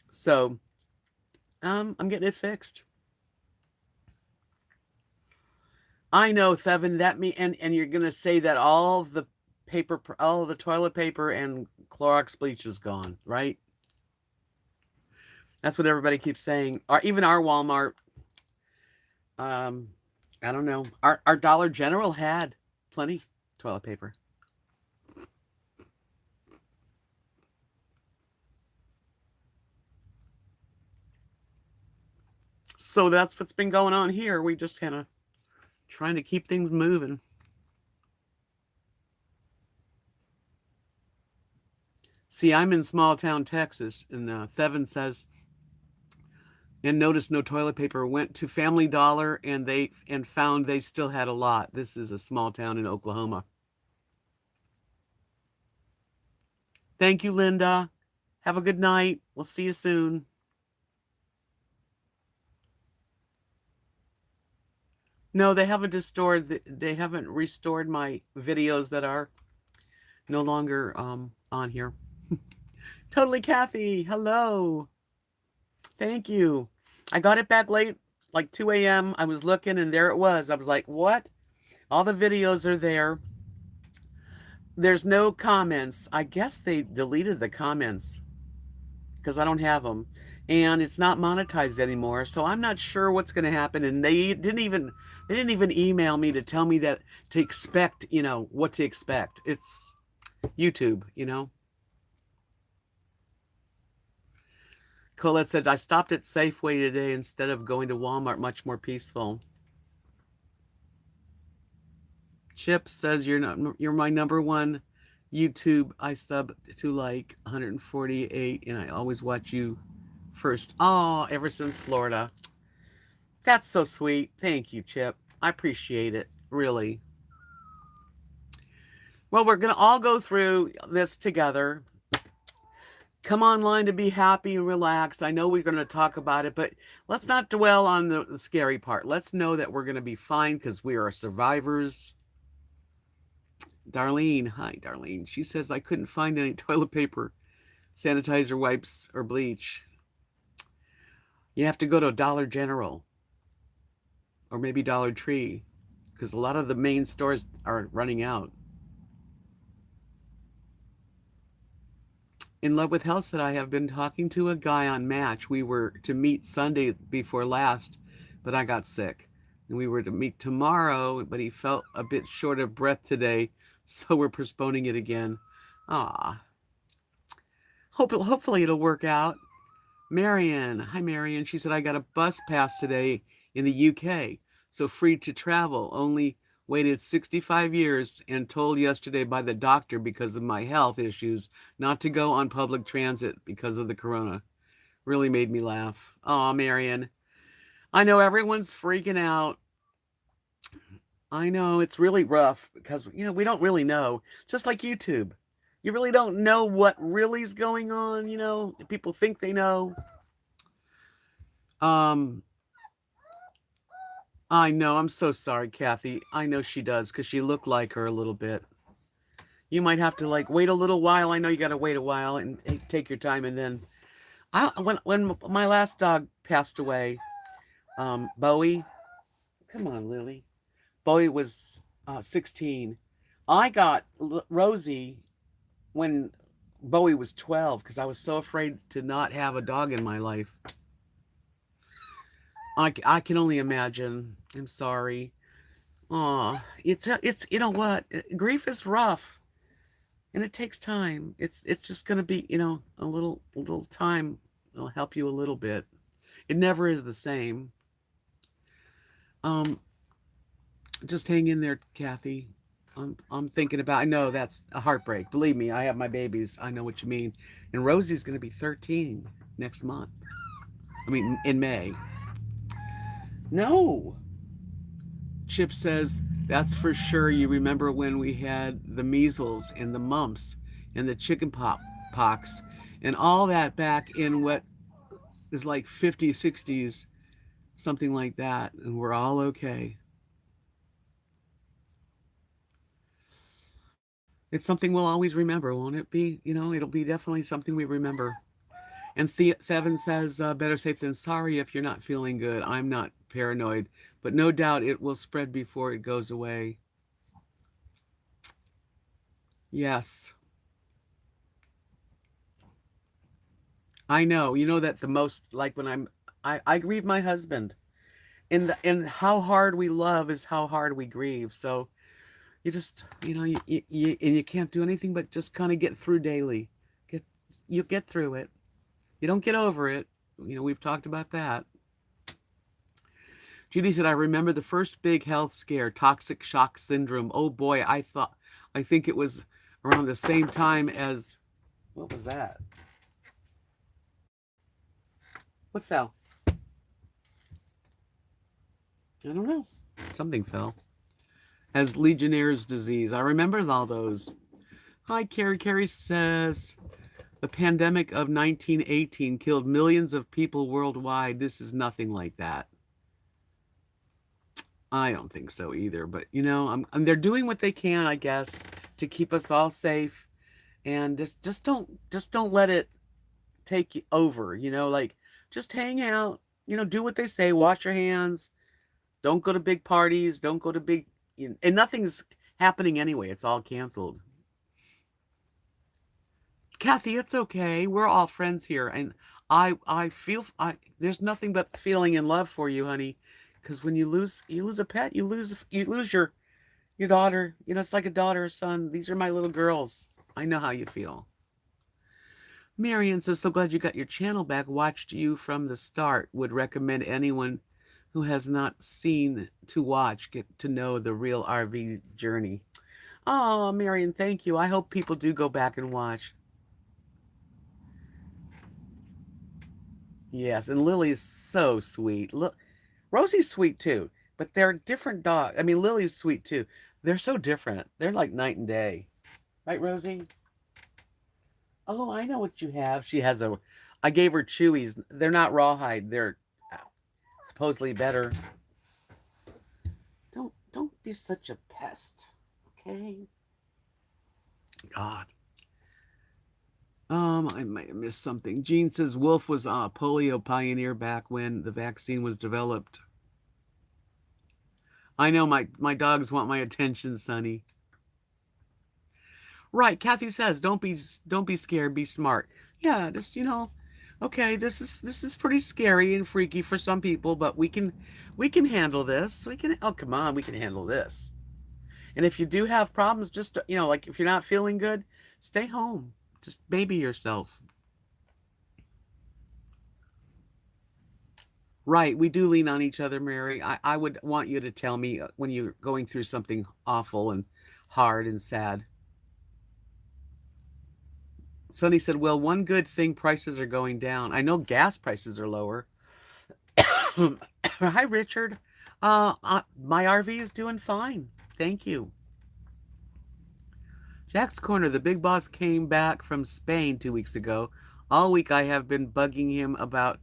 So, I'm getting it fixed. I know, Thevin, and you're gonna say that all the toilet paper and Clorox bleach is gone, right? That's what everybody keeps saying. Even our Walmart. I don't know. Our Dollar General had plenty toilet paper. So that's what's been going on here. We just kind of trying to keep things moving. See, I'm in small town Texas, and Thevin says, and noticed no toilet paper. Went to Family Dollar and found they still had a lot. This is a small town in Oklahoma. Thank you, Linda. Have a good night. We'll see you soon. No, they haven't restored my videos that are no longer on here. Totally Kathy. Hello. Thank you. I got it back late, like 2 a.m. I was looking and there it was. I was like, what? All the videos are there. There's no comments. I guess they deleted the comments because I don't have them. And it's not monetized anymore. So I'm not sure what's going to happen. And they didn't even email me to tell me that to expect, what to expect. It's YouTube, Colette said, I stopped at Safeway today instead of going to Walmart, much more peaceful. Chip says, you're my number one YouTube. I sub to like 148 and I always watch you first. Oh, ever since Florida. That's so sweet. Thank you, Chip. I appreciate it, really. Well, we're going to all go through this together. Come online to be happy and relaxed. I know we're going to talk about it, but let's not dwell on the scary part. Let's know that we're going to be fine because we are survivors. Darlene, hi, Darlene. She says, I couldn't find any toilet paper, sanitizer wipes, or bleach. You have to go to a Dollar General or maybe Dollar Tree because a lot of the main stores are running out. In Love with Health said, I have been talking to a guy on Match. We were to meet Sunday before last, but I got sick. And we were to meet tomorrow, but he felt a bit short of breath today, so we're postponing it again. Ah. Hopefully it'll work out. Marion. Hi, Marion. She said, I got a bus pass today in the UK, so free to travel. Only Waited 65 years and told yesterday by the doctor because of my health issues not to go on public transit because of the corona. Really made me laugh. Aw, Marion. I know everyone's freaking out. I know it's really rough because, we don't really know. It's just like YouTube. You really don't know what really is going on, People think they know. I know. I'm so sorry, Kathy. I know she does because she looked like her a little bit. You might have to wait a little while. I know you got to wait a while and take your time. And then, when my last dog passed away, Bowie. Come on, Lily. Bowie was 16. I got Rosie when Bowie was 12 because I was so afraid to not have a dog in my life. I can only imagine. I'm sorry. Aw, it's you know what? Grief is rough, and it takes time. It's just gonna be a little time. It'll help you a little bit. It never is the same. Just hang in there, Kathy. I'm thinking about. I know that's a heartbreak. Believe me, I have my babies. I know what you mean. And Rosie's gonna be 13 next month. I mean, in May. No. Chip says, that's for sure. You remember when we had the measles and the mumps and the chicken pox and all that back in what is like 50s, 60s, something like that. And we're all okay. It's something we'll always remember, won't it be? It'll be definitely something we remember. And Thevin says, better safe than sorry if you're not feeling good. I'm not paranoid, but no doubt it will spread before it goes away. Yes. I know. You know that the most, like when I grieve my husband. And how hard we love is how hard we grieve. So you just, and you can't do anything but just kind of get through daily. You get through it. You don't get over it. We've talked about that. Judy said, I remember the first big health scare, toxic shock syndrome. Oh boy, I think it was around the same time as, what was that? What fell? I don't know. Something fell. As Legionnaire's disease. I remember all those. Hi, Carrie. Carrie says, the pandemic of 1918 killed millions of people worldwide. This is nothing like that. I don't think so either. But, they're doing what they can, I guess, to keep us all safe. And just don't let it take you over, just hang out, do what they say, wash your hands, don't go to big parties, don't go to big, and nothing's happening anyway. It's all canceled. Kathy, it's okay. We're all friends here. And I feel, there's nothing but feeling in love for you, honey. Because when you lose a pet, you lose your daughter. It's like a daughter or son. These are my little girls. I know how you feel. Marion says, so glad you got your channel back. Watched you from the start. Would recommend anyone who has not seen to watch, get to know the real RV journey. Oh, Marion, thank you. I hope people do go back and watch. Yes, and Lily's so sweet. Look, Rosie's sweet too, but they're different dogs. I mean, Lily's sweet too. They're so different. They're like night and day. Right, Rosie? Oh, I know what you have. I gave her Chewies. They're not rawhide. They're supposedly better. Don't be such a pest, okay? God. I might have missed something. Jean says Wolf was a polio pioneer back when the vaccine was developed. I know my dogs want my attention, Sonny. Right, Kathy says, don't be scared, be smart. Yeah, just okay, this is pretty scary and freaky for some people, but we can handle this. Oh, come on, we can handle this. And if you do have problems, just like if you're not feeling good, stay home. Just baby yourself. Right. We do lean on each other, Mary. I would want you to tell me when you're going through something awful and hard and sad. Sonny said, well, one good thing, prices are going down. I know gas prices are lower. Hi, Richard. My RV is doing fine. Thank you. Jack's Corner, the big boss came back from Spain 2 weeks ago. All week I have been bugging him about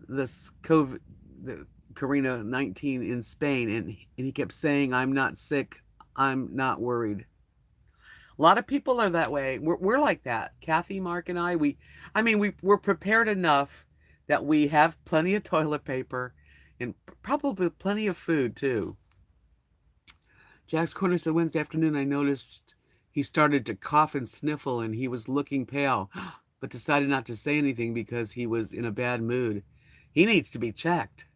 this COVID, the Corona 19 in Spain, and he kept saying, I'm not sick. I'm not worried. A lot of people are that way. We're like that. Kathy, Mark, and I mean, we're prepared enough that we have plenty of toilet paper and probably plenty of food too. Jack's Corner said Wednesday afternoon, I noticed he started to cough and sniffle and he was looking pale, but decided not to say anything because he was in a bad mood. He needs to be checked.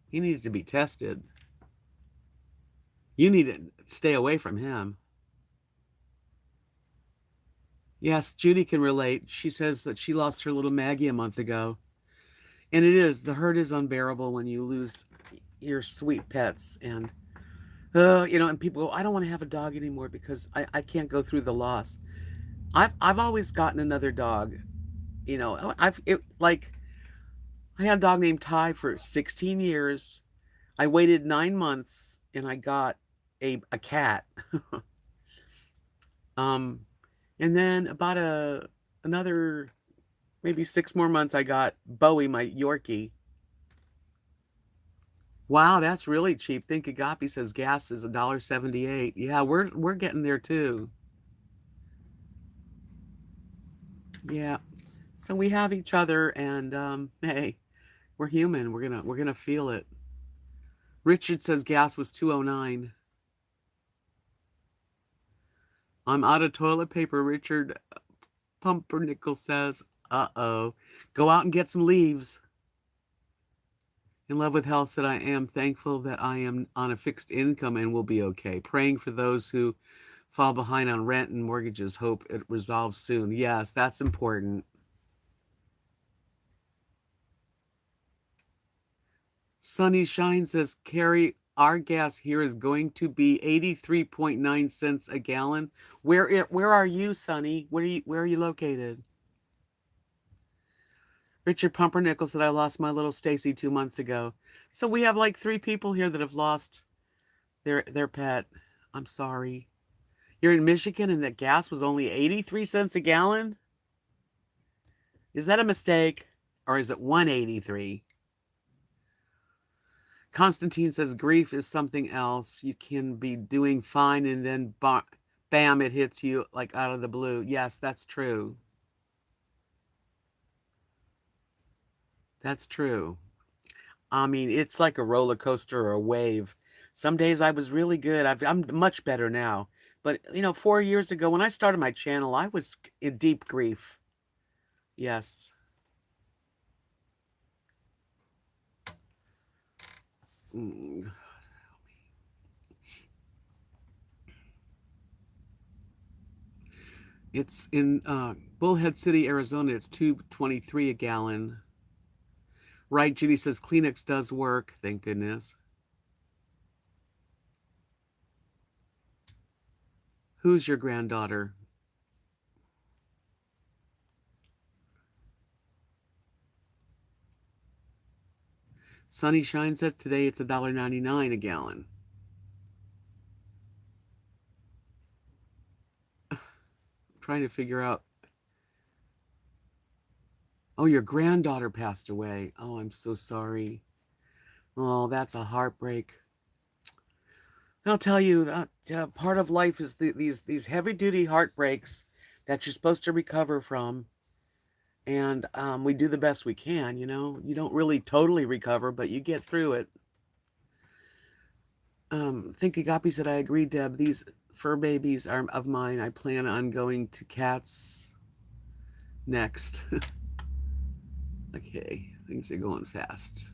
He needs to be tested. You need to stay away from him. Yes, Judy can relate. She says that she lost her little Maggie a month ago. And the hurt is unbearable when you lose your sweet pets. And, and people go, I don't want to have a dog anymore because I can't go through the loss. I've always gotten another dog. I had a dog named Ty for 16 years. I waited 9 months and I got a cat. And then about another maybe 6 more months, I got Bowie, my Yorkie. Wow, that's really cheap. Think Agape says gas is $1.78. Yeah, we're getting there too. Yeah. So we have each other, and hey, we're human. We're gonna feel it. Richard says gas was 209. I'm out of toilet paper, Richard. Pumpernickel says, uh-oh. Go out and get some leaves. In Love with Health said, I am thankful that I am on a fixed income and will be okay. Praying for those who fall behind on rent and mortgages. Hope it resolves soon. Yes, that's important. Sunny Shine says, Carrie, our gas here is going to be 83.9 cents a gallon. Where are you, Sunny? Where are you located? Richard Pumpernickel said, I lost my little Stacy 2 months ago. So we have like 3 people here that have lost their pet. I'm sorry. You're in Michigan and the gas was only 83 cents a gallon? Is that a mistake? Or is it 183? Constantine says grief is something else. You can be doing fine and then bam, it hits you like out of the blue. Yes, that's true. That's true. I mean, it's like a roller coaster or a wave. Some days I was really good. I'm much better now. But, 4 years ago when I started my channel, I was in deep grief. Yes. It's in Bullhead City, Arizona. It's $2.23 a gallon. Right, Judy says Kleenex does work. Thank goodness. Who's your granddaughter? Sunny Shine says today it's $1.99 a gallon. Trying to figure out. Oh, your granddaughter passed away. Oh, I'm so sorry. Oh, that's a heartbreak. I'll tell you, part of life is these heavy duty heartbreaks that you're supposed to recover from, and we do the best we can. You don't really totally recover, but you get through it. Think Agape said, I agree, Deb. These fur babies are of mine. I plan on going to cats next. Okay, things are going fast.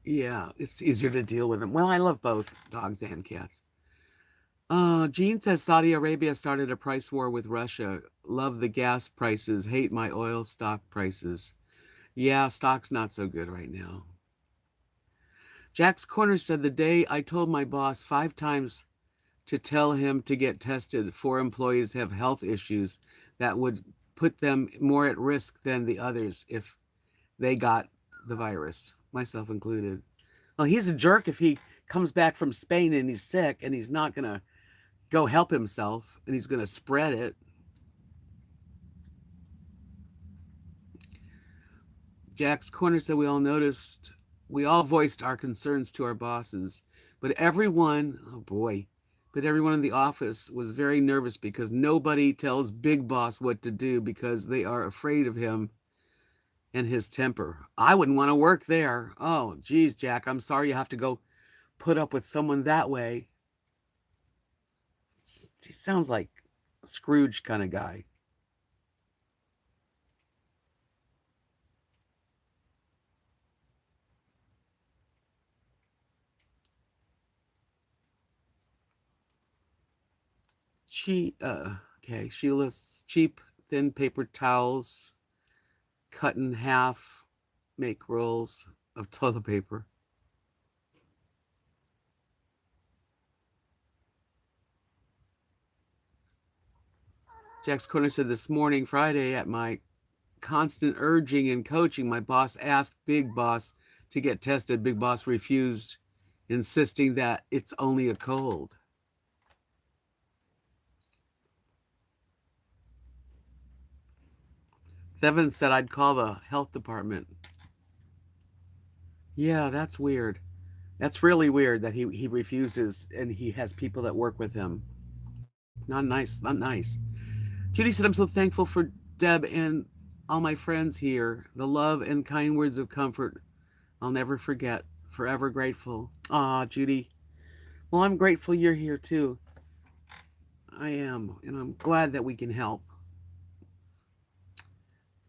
Yeah, it's easier to deal with them. Well, I love both dogs and cats. Jean says Saudi Arabia started a price war with Russia. Love the gas prices, hate my oil stock prices. Yeah, stock's not so good right now. Jack's Corner said the day I told my boss 5 times to tell him to get tested, 4 employees have health issues that would put them more at risk than the others if they got the virus, myself included. Well, he's a jerk if he comes back from Spain and he's sick and he's not going to go help himself and he's going to spread it. Jack's Corner said we all voiced our concerns to our bosses, but everyone, oh boy, but everyone in the office was very nervous because nobody tells Big Boss what to do because they are afraid of him and his temper. I wouldn't want to work there. Oh, geez, Jack, I'm sorry you have to go put up with someone that way. He sounds like a Scrooge kind of guy. She lists cheap, thin paper towels, cut in half, make rolls of toilet paper. Jack's Corner said this morning, Friday, at my constant urging and coaching, my boss asked Big Boss to get tested. Big Boss refused, insisting that it's only a cold. Seven said I'd call the health department. Yeah, that's weird. That's really weird that he refuses and he has people that work with him. Not nice, not nice. Judy said, I'm so thankful for Deb and all my friends here. The love and kind words of comfort I'll never forget. Forever grateful. Aw, Judy. Well, I'm grateful you're here too. I am, and I'm glad that we can help.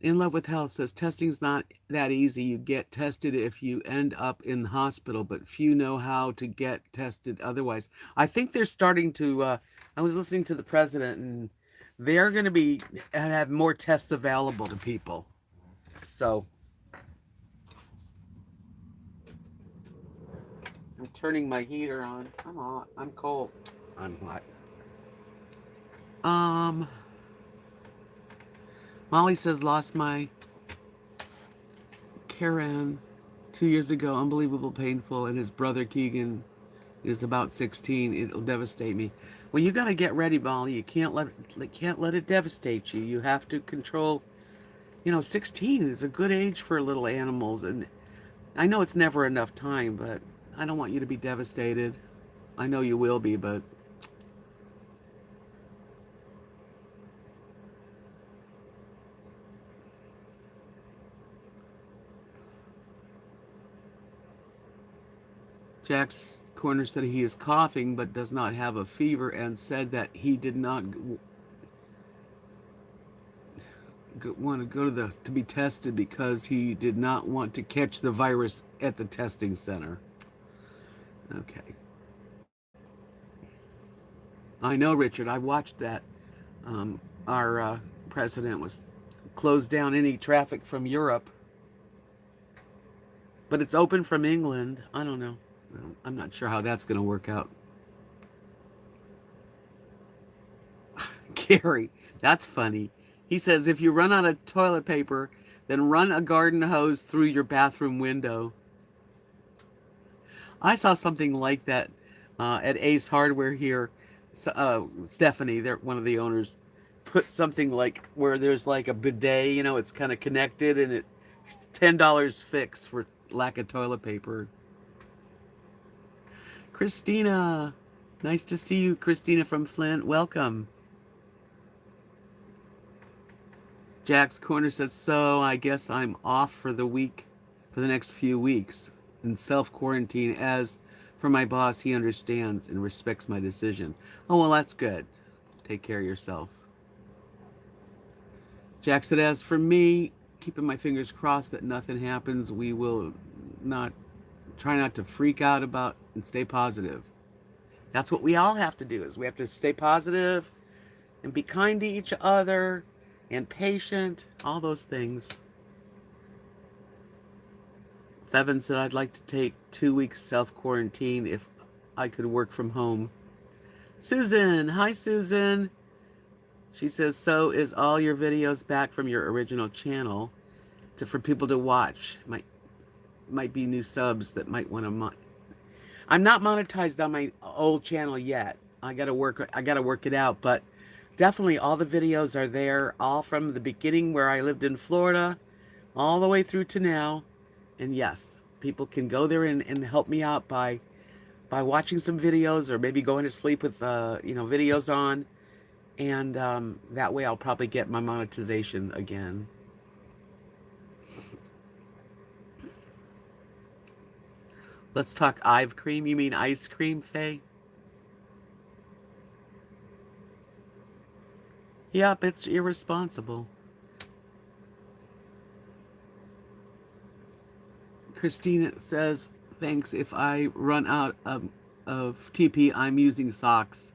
In Love with Health says testing's not that easy. You get tested if you end up in the hospital, but few know how to get tested otherwise. I think they're starting to. I was listening to the president, and they're going to be have more tests available to people. So I'm turning my heater on. I'm hot. I'm cold. I'm hot. Molly says, lost my Karen 2 years ago. Unbelievable, painful. And his brother Keegan is about 16. It'll devastate me. Well, you got to get ready, Molly. You can't let it devastate you. You have to control. 16 is a good age for little animals, and I know it's never enough time, but I don't want you to be devastated. I know you will be, but Jack's Corner said he is coughing but does not have a fever and said that he did not want to go to be tested because he did not want to catch the virus at the testing center. Okay. I know, Richard. I watched that. Our president was closed down any traffic from Europe, but it's open from England. I don't know. I'm not sure how that's going to work out. Gary, that's funny. He says if you run out of toilet paper, then run a garden hose through your bathroom window. I saw something like that at Ace Hardware here. Stephanie, they're one of the owners, put something like where there's like a bidet, it's kind of connected, and it's $10 fixed for lack of toilet paper. Christina, nice to see you, Christina from Flint. Welcome. Jack's Corner says, so I guess I'm off for the next few weeks in self-quarantine. As for my boss, he understands and respects my decision. Oh, well, that's good. Take care of yourself. Jack said, as for me, keeping my fingers crossed that nothing happens, we will try not to freak out about and stay positive. That's what we all have to do, is we have to stay positive and be kind to each other and patient, all those things. Thevin said, I'd like to take 2 weeks self-quarantine if I could work from home. Susan, hi Susan. She says, so is all your videos back from your original channel for people to watch? Might be new subs that might want to. I'm not monetized on my old channel yet. I gotta work it out, but definitely all the videos are there, all from the beginning where I lived in Florida, all the way through to now. And yes, people can go there and help me out by watching some videos, or maybe going to sleep with videos on, and that way I'll probably get my monetization again. Let's talk ice cream. You mean ice cream, Faye? Yep, it's irresponsible. Christina says, thanks. If I run out of TP, I'm using socks.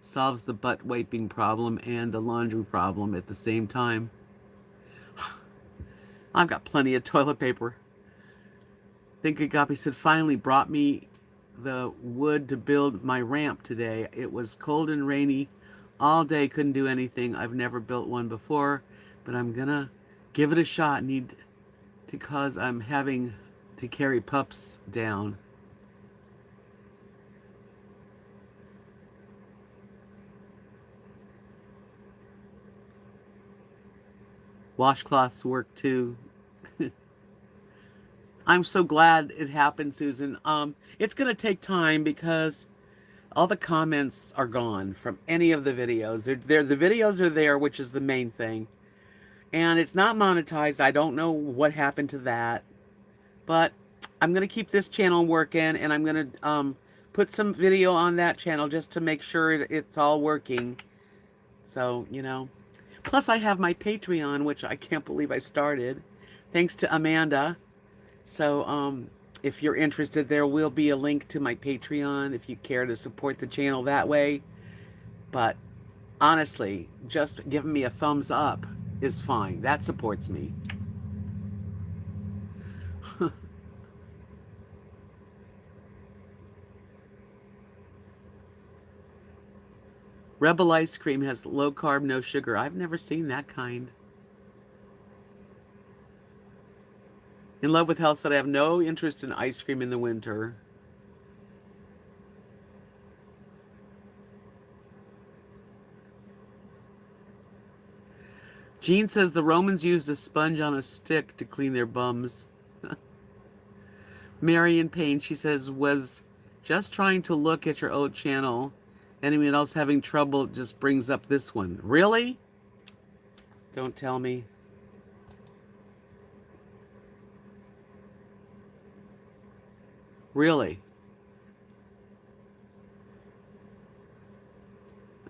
Solves the butt wiping problem and the laundry problem at the same time. I've got plenty of toilet paper. Think Agape said, finally brought me the wood to build my ramp today. It was cold and rainy all day. Couldn't do anything. I've never built one before, but I'm gonna give it a shot. Need to, cause I'm having to carry pups down. Washcloths work too. I'm so glad it happened, Susan. It's going to take time because all the comments are gone from any of the videos. The videos are there, which is the main thing. And it's not monetized. I don't know what happened to that. But I'm going to keep this channel working, and I'm going to put some video on that channel just to make sure it's all working. So, Plus, I have my Patreon, which I can't believe I started, thanks to Amanda. So, if you're interested, there will be a link to my Patreon if you care to support the channel that way. But honestly, just giving me a thumbs up is fine. That supports me. Rebel ice cream has low carb, no sugar. I've never seen that kind. In Love with Health said, I have no interest in ice cream in the winter. Jean says the Romans used a sponge on a stick to clean their bums. Marion Payne, she says, was just trying to look at your old channel. Anyone else having trouble just brings up this one. Really? Don't tell me. Really?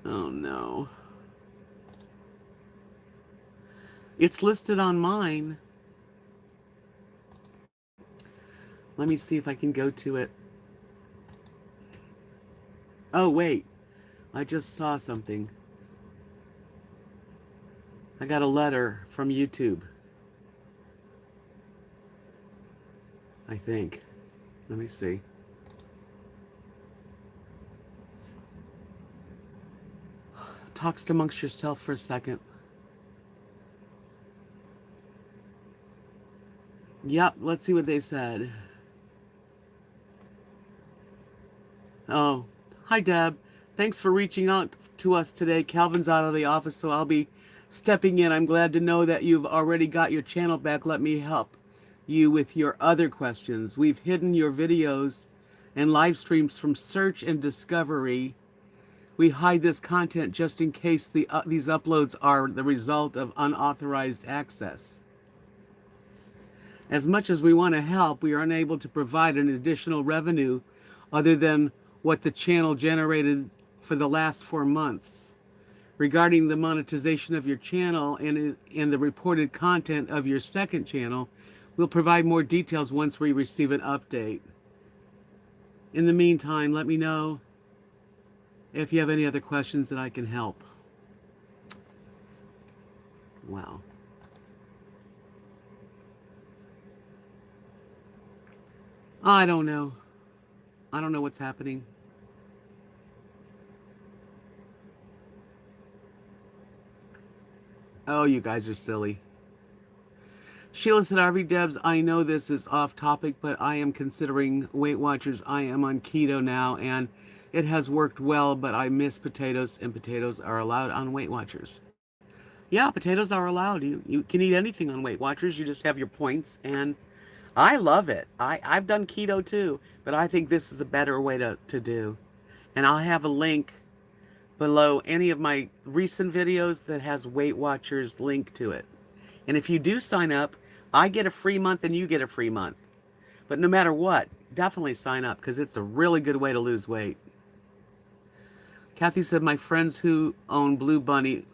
Oh no. It's listed on mine. Let me see if I can go to it. Oh, wait. I just saw something. I got a letter from YouTube. I think. Let me see. Talk amongst yourself for a second. Yep, let's see what they said. Oh, hi Deb. Thanks for reaching out to us today. Calvin's out of the office, so I'll be stepping in. I'm glad to know that you've already got your channel back. Let me help you with your other questions. We've hidden your videos and live streams from search and discovery. We hide this content just in case these uploads are the result of unauthorized access. As much as we want to help, we are unable to provide an additional revenue other than what the channel generated for the last 4 months. Regarding the monetization of your channel and the reported content of your second channel, we'll provide more details once we receive an update. In the meantime, let me know if you have any other questions that I can help. Wow. I don't know. I don't know what's happening. Oh, you guys are silly. Sheila said, RV Debs, I know this is off topic, but I am considering Weight Watchers. I am on keto now, and it has worked well, but I miss potatoes, and potatoes are allowed on Weight Watchers. Yeah, potatoes are allowed. You can eat anything on Weight Watchers. You just have your points, and I love it. I've done keto too, but I think this is a better way to do. And I'll have a link below any of my recent videos that has Weight Watchers link to it. And if you do sign up, I get a free month and you get a free month. But no matter what, definitely sign up because it's a really good way to lose weight. Kathy said, my friends who own Blue Bunny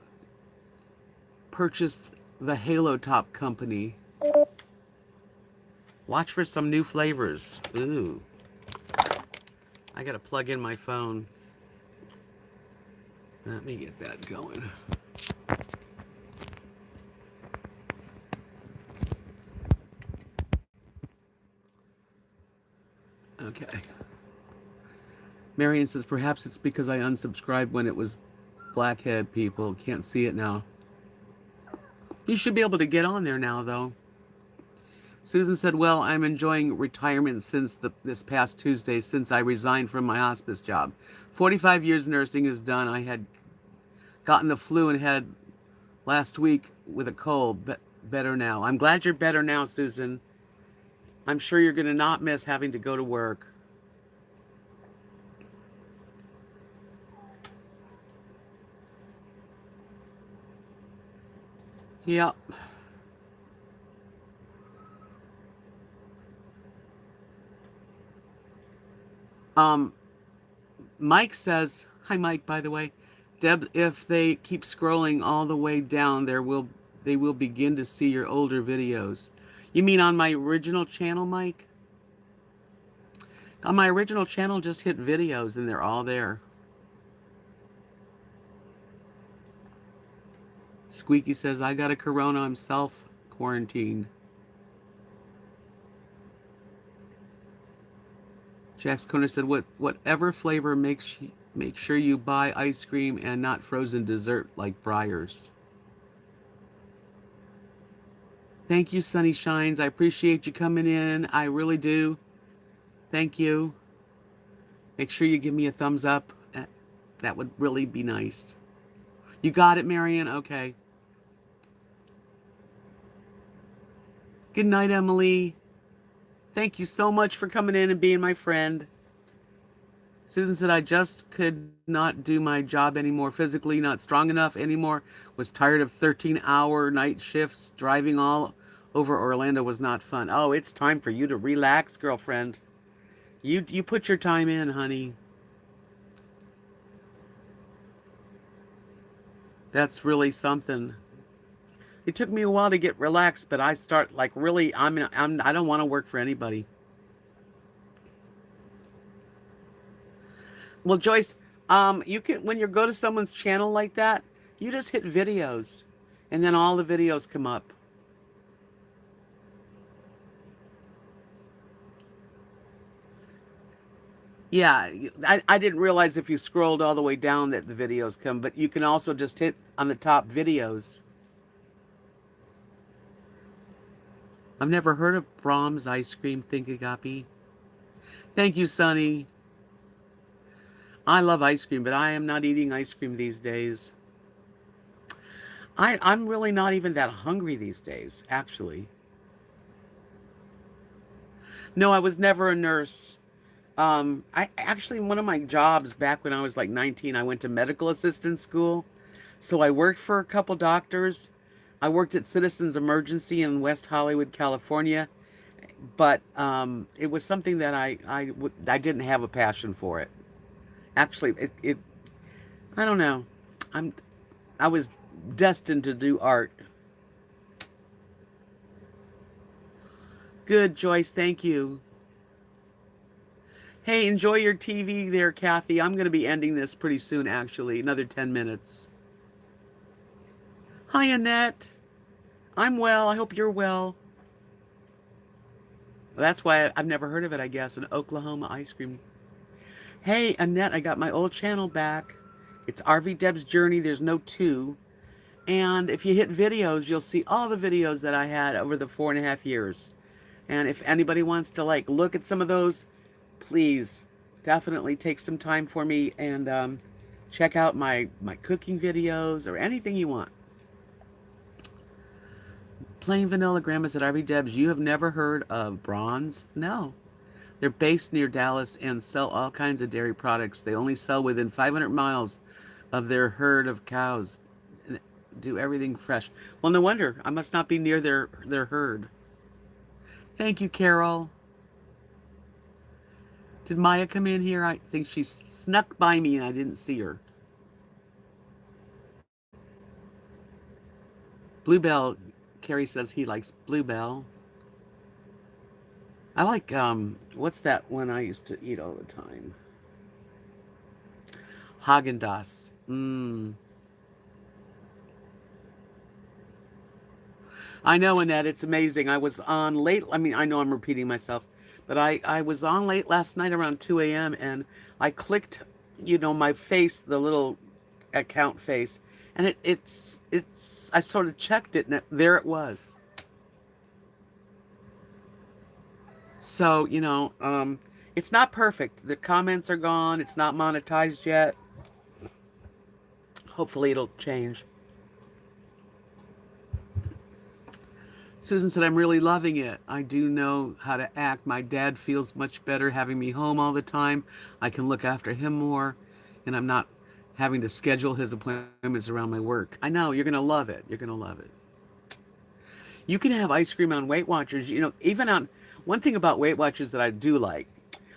purchased the Halo Top company. Watch for some new flavors. Ooh. I gotta plug in my phone. Let me get that going. Okay. Marion says, perhaps it's because I unsubscribed when it was blackhead people. Can't see it now. You should be able to get on there now, though. Susan said, well, I'm enjoying retirement since this past Tuesday, since I resigned from my hospice job. 45 years nursing is done. I had gotten the flu and had last week with a cold, but better now. I'm glad you're better now, Susan. I'm sure you're going to not miss having to go to work. Yep. Mike says, hi Mike, by the way, Deb, if they keep scrolling all the way down, they will begin to see your older videos. You mean on my original channel, Mike? On my original channel, just hit videos and they're all there. Squeaky says, I got a corona, I'm self-quarantined. Jax Conner said, whatever flavor make sure you buy ice cream and not frozen dessert like Breyers. Thank you, Sunny Shines. I appreciate you coming in. I really do. Thank you. Make sure you give me a thumbs up. That would really be nice. You got it, Marion? Okay. Good night, Emily. Thank you so much for coming in and being my friend. Susan said, I just could not do my job anymore, physically not strong enough anymore, was tired of 13-hour night shifts, driving all over Orlando was not fun. Oh, it's time for you to relax, girlfriend. You put your time in, honey. That's really something. It took me a while to get relaxed, but I start like really, I don't want to work for anybody. Well, Joyce, you can, when you go to someone's channel like that, you just hit videos and then all the videos come up. Yeah, I didn't realize if you scrolled all the way down that the videos come, but you can also just hit on the top videos. I've never heard of Brahms ice cream, Thinkagapi. Thank you, Sonny. I love ice cream, but I am not eating ice cream these days. I'm really not even that hungry these days, actually. No, I was never a nurse. I actually, one of my jobs back when I was like 19, I went to medical assistant school. So I worked for a couple doctors. I worked at Citizens Emergency in West Hollywood, California. But it was something that I didn't have a passion for it. Actually, I don't know. I was destined to do art. Good, Joyce. Thank you. Hey, enjoy your TV there, Kathy. I'm going to be ending this pretty soon, actually. Another 10 minutes. Hi, Annette. I'm well. I hope you're well. That's why I've never heard of it, I guess. An Oklahoma ice cream. Hey, Annette, I got my old channel back. It's RV Debs Journey. There's no two. And if you hit videos, you'll see all the videos that I had over the 4.5 years. And if anybody wants to like look at some of those, please definitely take some time for me and check out my cooking videos or anything you want. Plain vanilla grandmas at RV Debs. You have never heard of Bronze? No. They're based near Dallas and sell all kinds of dairy products. They only sell within 500 miles of their herd of cows. And do everything fresh. Well, no wonder. I must not be near their herd. Thank you, Carol. Did Maya come in here? I think she snuck by me and I didn't see her. Bluebell. Carrie says he likes Bluebell. I like, what's that one I used to eat all the time? Haagen-Dazs. I know, Annette, it's amazing. I was on late. I mean, I know I'm repeating myself, but I was on late last night around 2 a.m. and I clicked, my face, the little account face, and I sort of checked it and there it was. So, it's not perfect. The comments are gone. It's not monetized yet. Hopefully it'll change. Susan said, I'm really loving it. I do know how to act. My dad feels much better having me home all the time. I can look after him more, and I'm not having to schedule his appointments around my work. I know, you're going to love it. You're going to love it. You can have ice cream on Weight Watchers. Even on one thing about Weight Watchers that I do like.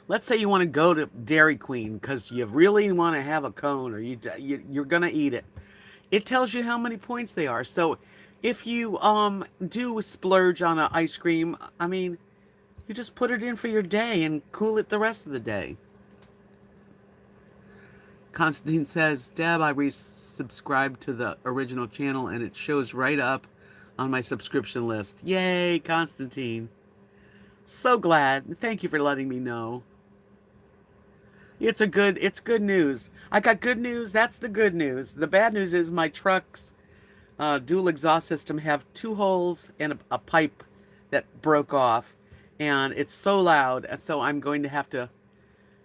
Let's say you want to go to Dairy Queen because you really want to have a cone or you're going to eat it. It tells you how many points they are. So if you do splurge on an ice cream, I mean, you just put it in for your day and cool it the rest of the day. Constantine says, Deb, I resubscribed to the original channel and it shows right up on my subscription list. Yay, Constantine. So glad. Thank you for letting me know. It's good news. I got good news. That's the good news. The bad news is my truck's dual exhaust system have 2 holes and a pipe that broke off, and it's so loud. So I'm going to have to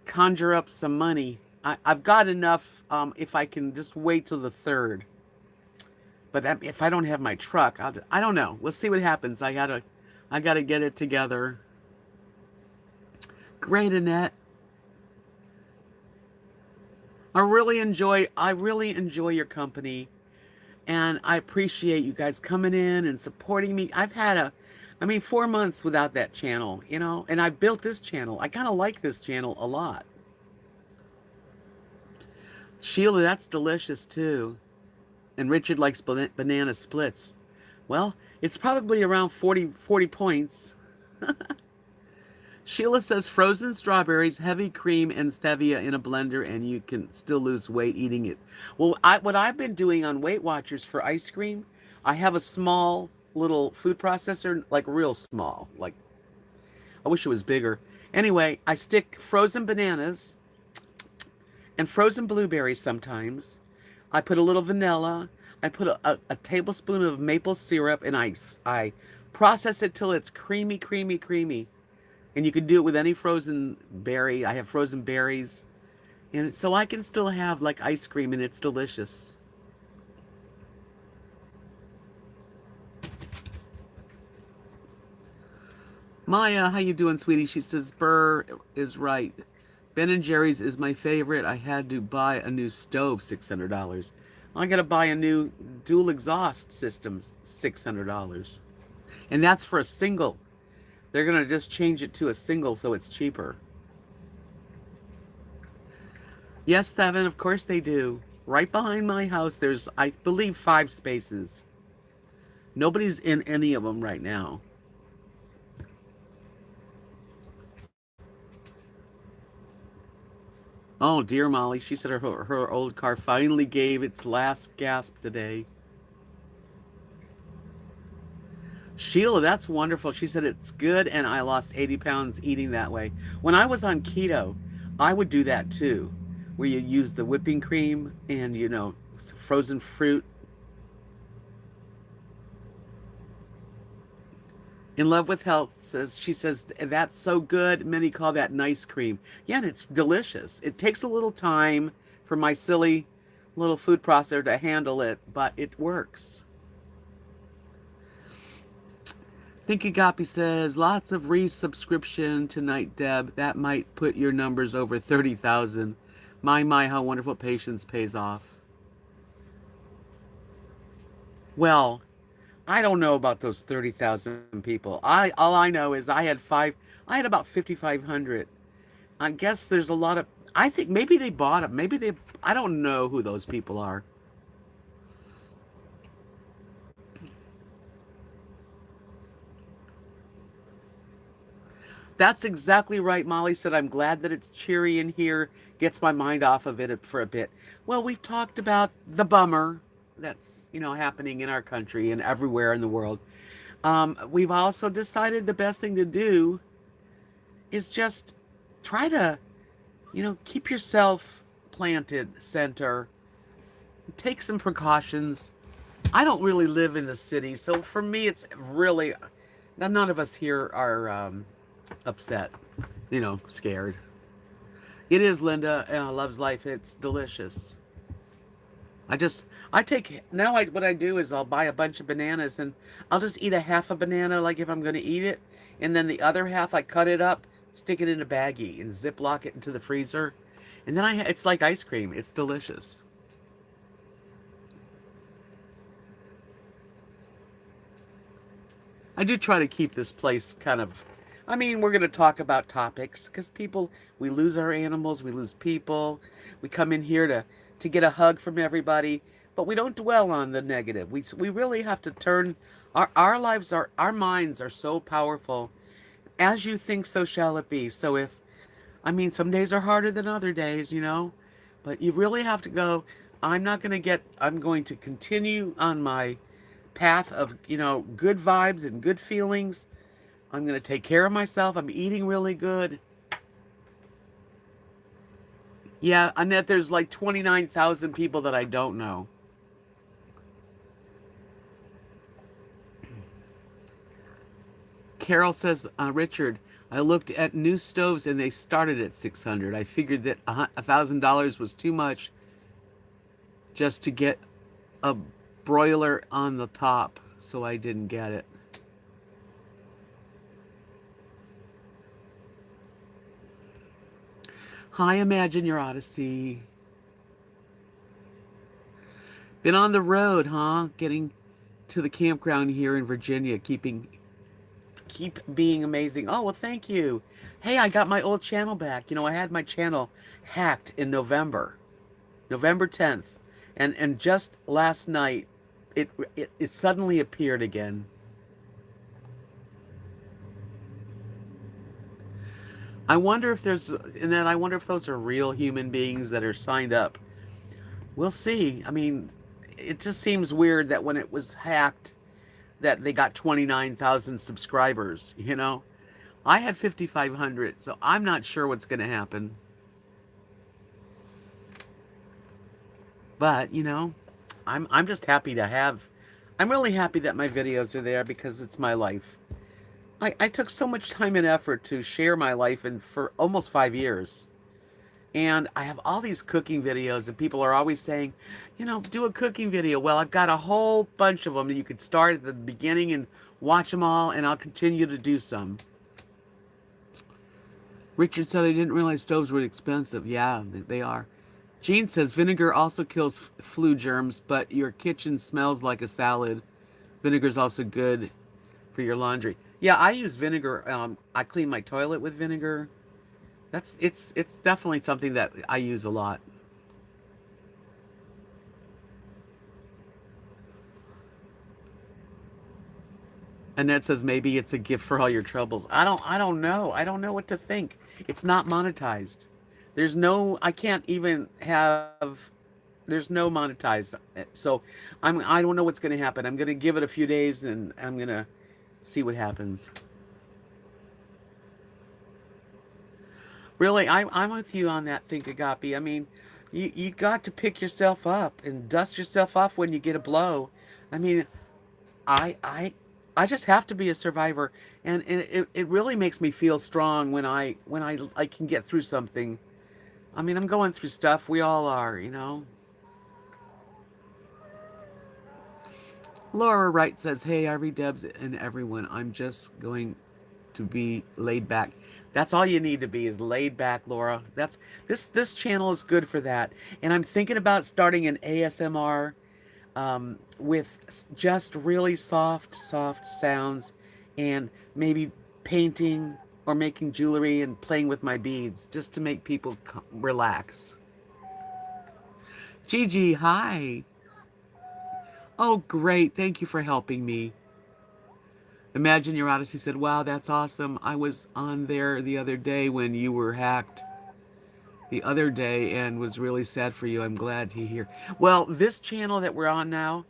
conjure up some money. I've got enough if I can just wait till the 3rd. But if I don't have my truck, I don't know. We'll see what happens. I gotta get it together. Great, Annette. I really enjoy your company, and I appreciate you guys coming in and supporting me. I've had 4 months without that channel, and I built this channel. I kind of like this channel a lot. Sheila, that's delicious too. And Richard likes banana splits. Well, it's probably around 40 points. Sheila says frozen strawberries, heavy cream, and stevia in a blender, and you can still lose weight eating it. Well, what I've been doing on Weight Watchers for ice cream, I have a small little food processor, like real small. Like, I wish it was bigger. Anyway, I stick frozen bananas and frozen blueberries sometimes. I put a little vanilla. I put a tablespoon of maple syrup, and I process it till it's creamy, creamy, creamy. And you can do it with any frozen berry. I have frozen berries. And so I can still have like ice cream and it's delicious. Maya, how you doing, sweetie? She says, Burr is right. Ben & Jerry's is my favorite. I had to buy a new stove, $600. I got to buy a new dual exhaust system, $600. And that's for a single. They're going to just change it to a single so it's cheaper. Yes, Thevin, of course they do. Right behind my house, there's, I believe, 5 spaces. Nobody's in any of them right now. Oh, dear Molly. She said her old car finally gave its last gasp today. Sheila, that's wonderful. She said it's good, and I lost 80 pounds eating that way. When I was on keto, I would do that too, where you use the whipping cream and, frozen fruit. In Love with Health she says that's so good. Many call that nice cream. Yeah, and it's delicious. It takes a little time for my silly little food processor to handle it, but it works. Think Agape says lots of resubscription tonight, Deb. That might put your numbers over 30,000. My, how wonderful patience pays off. Well, I don't know about those 30,000 people. All I know is I had about 5,500. I guess there's a lot of I think maybe they bought them. I don't know who those people are. That's exactly right. Molly said, I'm glad that it's cheery in here. Gets my mind off of it for a bit. Well, we've talked about the bummer that's, happening in our country and everywhere in the world. We've also decided the best thing to do is just try to, keep yourself planted center. Take some precautions. I don't really live in the city, so for me, it's really none of us here are upset, scared. It is Linda. Loves life. It's delicious. I just, I take, now what I do is I'll buy a bunch of bananas and I'll just eat a half a banana, like if I'm going to eat it. And then the other half, I cut it up, stick it in a baggie and Ziploc it into the freezer. And then it's like ice cream. It's delicious. I do try to keep this place kind of, we're going to talk about topics because we lose our animals, we lose people. We come in here to get a hug from everybody, but we don't dwell on the negative. We really have to turn our lives, our minds are so powerful. As you think, so shall it be. So some days are harder than other days, but you really have to go, I'm going to continue on my path of, good vibes and good feelings. I'm going to take care of myself. I'm eating really good. Yeah, Annette, there's like 29,000 people that I don't know. Carol says, Richard, I looked at new stoves and they started at 600. I figured that $1,000 was too much just to get a broiler on the top, so I didn't get it. Hi, Imagine Your Odyssey. Been on the road, huh? Getting to the campground here in Virginia, keep being amazing. Oh, well, thank you. Hey, I got my old channel back. I had my channel hacked in November 10th. And just last night, it suddenly appeared again. I wonder if those are real human beings that are signed up. We'll see. It just seems weird that when it was hacked, that they got 29,000 subscribers, I had 5,500, so I'm not sure what's going to happen. But, I'm just happy I'm really happy that my videos are there because it's my life. I took so much time and effort to share my life for almost 5 years. And I have all these cooking videos, and people are always saying, do a cooking video. Well, I've got a whole bunch of them that you could start at the beginning and watch them all, and I'll continue to do some. Richard said, I didn't realize stoves were expensive. Yeah, they are. Jean says, vinegar also kills flu germs, but your kitchen smells like a salad. Vinegar's also good for your laundry. Yeah, I use vinegar. I clean my toilet with vinegar. It's definitely something that I use a lot. Annette says maybe it's a gift for all your troubles. I don't know. I don't know what to think. It's not monetized. There's no, I can't even have, there's no monetized. So I don't know what's going to happen. I'm going to give it a few days and I'm going to see what happens. Really, I'm with you on that, Think Agape. I mean, you got to pick yourself up and dust yourself off when you get a blow. I mean, I I I just have to be a survivor, and it really makes me feel strong when I can get through something. I mean, I'm going through stuff. We all are, you know. Laura Wright says, "Hey, RV Debs and everyone, I'm just going to be laid back." That's all you need to be is laid back, Laura. That's this channel is good for that. And I'm thinking about starting an ASMR with just really soft sounds, and maybe painting or making jewelry and playing with my beads just to make people relax. Gigi, hi. Oh, great. Thank you for helping me. Imagine Your Odyssey said, wow, that's awesome. I was on there the other day when you were hacked the other day and was really sad for you. I'm glad to hear. Well, this channel that we're on now,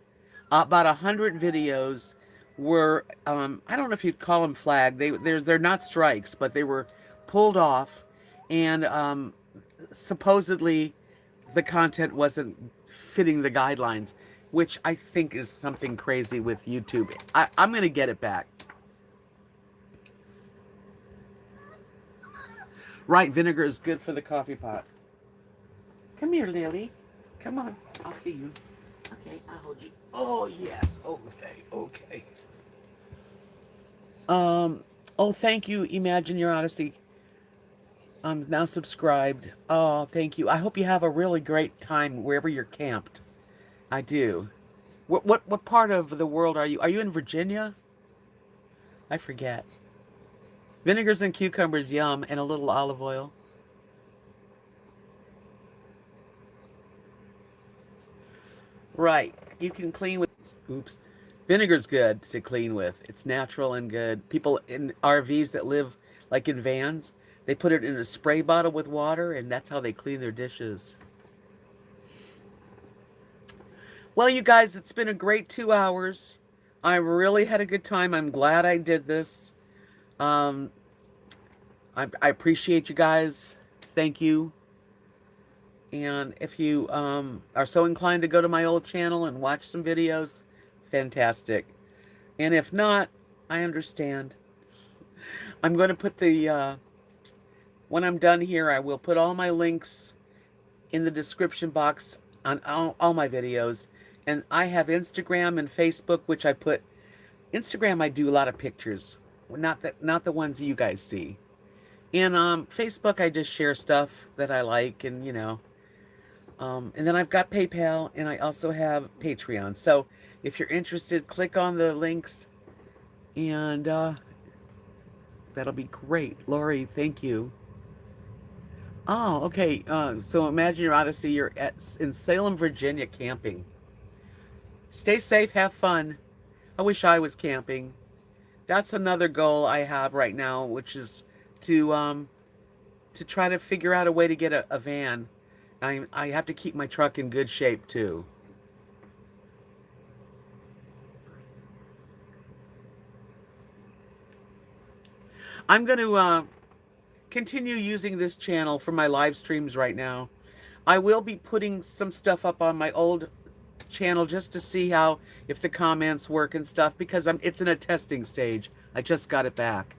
about 100 videos were, I don't know if you'd call them flagged. They're not strikes, but they were pulled off. And supposedly the content wasn't fitting the guidelines, which I think is something crazy with YouTube. I'm going to get it back. Right, vinegar is good for the coffee pot. Come here, Lily. Come on. I'll see you. Okay, I'll hold you. Oh, yes. Okay, okay. Oh, thank you, Imagine Your Odyssey. I'm now subscribed. Oh, thank you. I hope you have a really great time wherever you're camped. I do. What part of the world are you? Are you in Virginia? I forget. Vinegars and cucumbers, yum, and a little olive oil. Right. You can clean with, oops. Vinegar's good to clean with. It's natural and good. People in RVs that live like in vans, they put it in a spray bottle with water, and that's how they clean their dishes. Well, you guys, it's been a great 2 hours. I really had a good time. I'm glad I did this. I appreciate you guys. Thank you. And if you are so inclined to go to my old channel and watch some videos, fantastic. And if not, I understand. I'm going to put the, when I'm done here, I will put all my links in the description box on all my videos. And I have Instagram and Facebook, which I put, Instagram I do a lot of pictures, not the ones you guys see. And Facebook I just share stuff that I like, and you know. And then I've got PayPal, and I also have Patreon. So if you're interested, click on the links, and that'll be great. Lori, thank you. Oh, okay. So Imagine Your Odyssey, you're in Salem, Virginia, camping. Stay safe, have fun. I wish I was camping. That's another goal I have right now, which is to try to figure out a way to get a van. I have to keep my truck in good shape too. I'm going to continue using this channel for my live streams right now. I will be putting some stuff up on my old channel just to see how, if the comments work and stuff, because it's in a testing stage. I just got it back.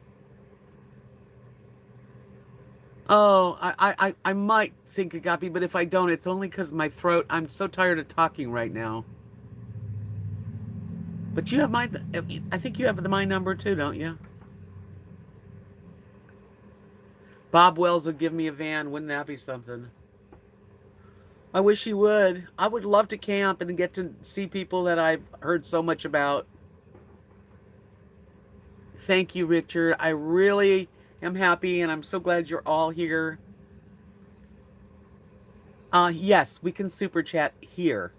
Oh, I might think Agape, but if I don't, it's only because my throat, I'm so tired of talking right now. But you have my, I think you have my number too, don't you? Bob Wells would give me a van. Wouldn't that be something? I wish he would. I would love to camp and get to see people that I've heard so much about. Thank you, Richard. I really am happy, and I'm so glad you're all here. Yes, we can super chat here,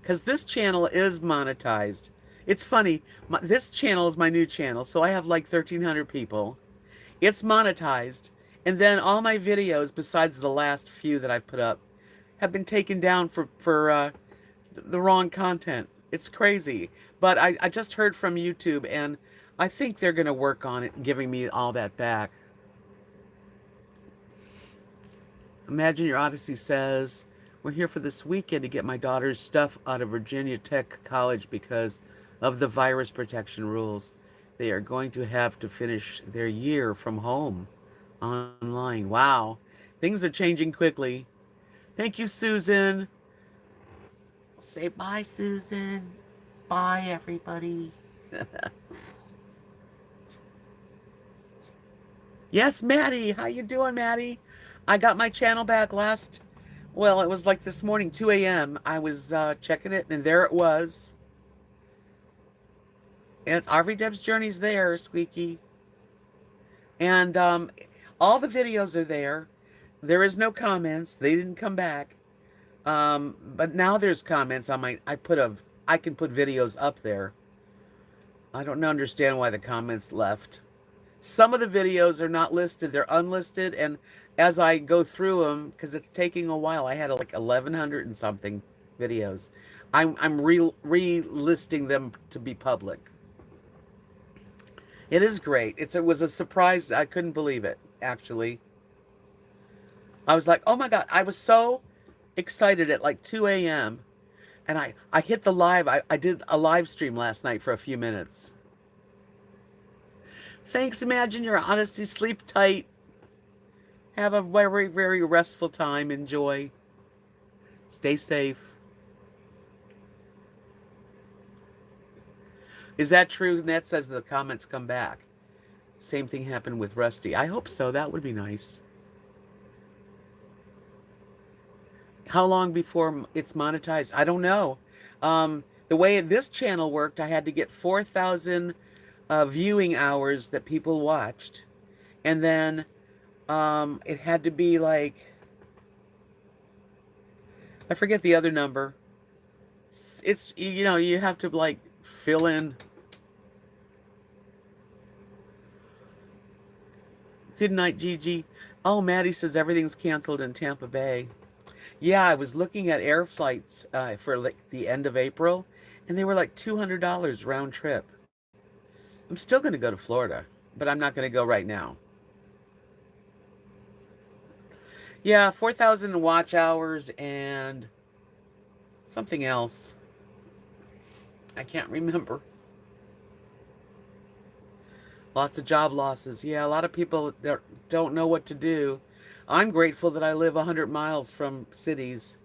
because this channel is monetized. It's funny. This channel is my new channel, so I have like 1,300 people. It's monetized, And then all my videos, besides the last few that I've put up, have been taken down for the wrong content. It's crazy. But I just heard from YouTube, and I think they're going to work on it, giving me all that back. Imagine Your Odyssey says, we're here for this weekend to get my daughter's stuff out of Virginia Tech College because of the virus protection rules. They are going to have to finish their year from home online. Wow. Things are changing quickly. Thank you, Susan. Say bye, Susan. Bye, everybody. Yes, Maddie. How you doing, Maddie? I got my channel back well, it was like this morning, 2 a.m. I was checking it, and there it was. And RV Debs Journey's there, Squeaky. And all the videos are there. There is no comments. They didn't come back. But now there's comments on my, I can put videos up there. I don't understand why the comments left. Some of the videos are not listed. They're unlisted. And as I go through them, because it's taking a while, I had like 1,100 and something videos. I'm re-listing them to be public. It is great. It was a surprise. I couldn't believe it, actually. I was like, oh my God. I was so excited at like 2 a.m. And I hit the live. I did a live stream last night for a few minutes. Thanks, Imagine Your Honesty. Sleep tight. Have a very, very restful time. Enjoy. Stay safe. Is that true? Ned says the comments come back. Same thing happened with Rusty. I hope so. That would be nice. How long before it's monetized? I don't know. The way this channel worked, I had to get 4,000 viewing hours that people watched. And then it had to be like, I forget the other number. It's, you know, you have to like fill in. Good night, Gigi. Oh, Maddie says everything's canceled in Tampa Bay. Yeah, I was looking at air flights for like the end of April, and they were like $200 round trip. I'm still going to go to Florida, but I'm not going to go right now. Yeah, 4,000 watch hours and something else. I can't remember. Lots of job losses. Yeah, a lot of people don't know what to do. I'm grateful that I live 100 miles from cities.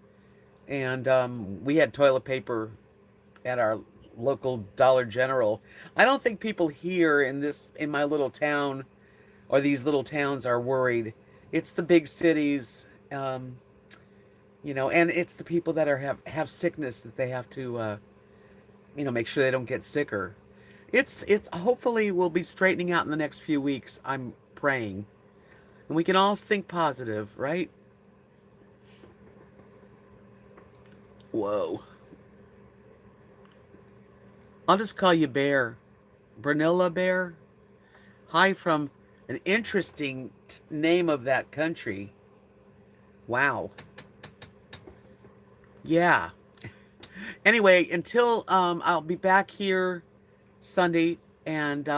And we had toilet paper at our local Dollar General. I don't think people here in my little town or these little towns are worried. It's the big cities, you know, and it's the people that have sickness that they have to, you know, make sure they don't get sicker. It's hopefully we'll be straightening out in the next few weeks. I'm praying. And we can all think positive, right? Whoa. I'll just call you Bear. Brunilla Bear. Hi from an interesting name of that country. Wow. Yeah. Anyway, until I'll be back here Sunday, and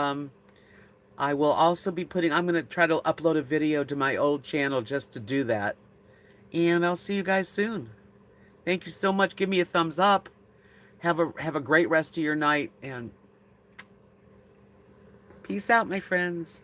I will also be I'm going to try to upload a video to my old channel just to do that. And I'll see you guys soon. Thank you so much. Give me a thumbs up. Have a great rest of your night, and peace out, my friends.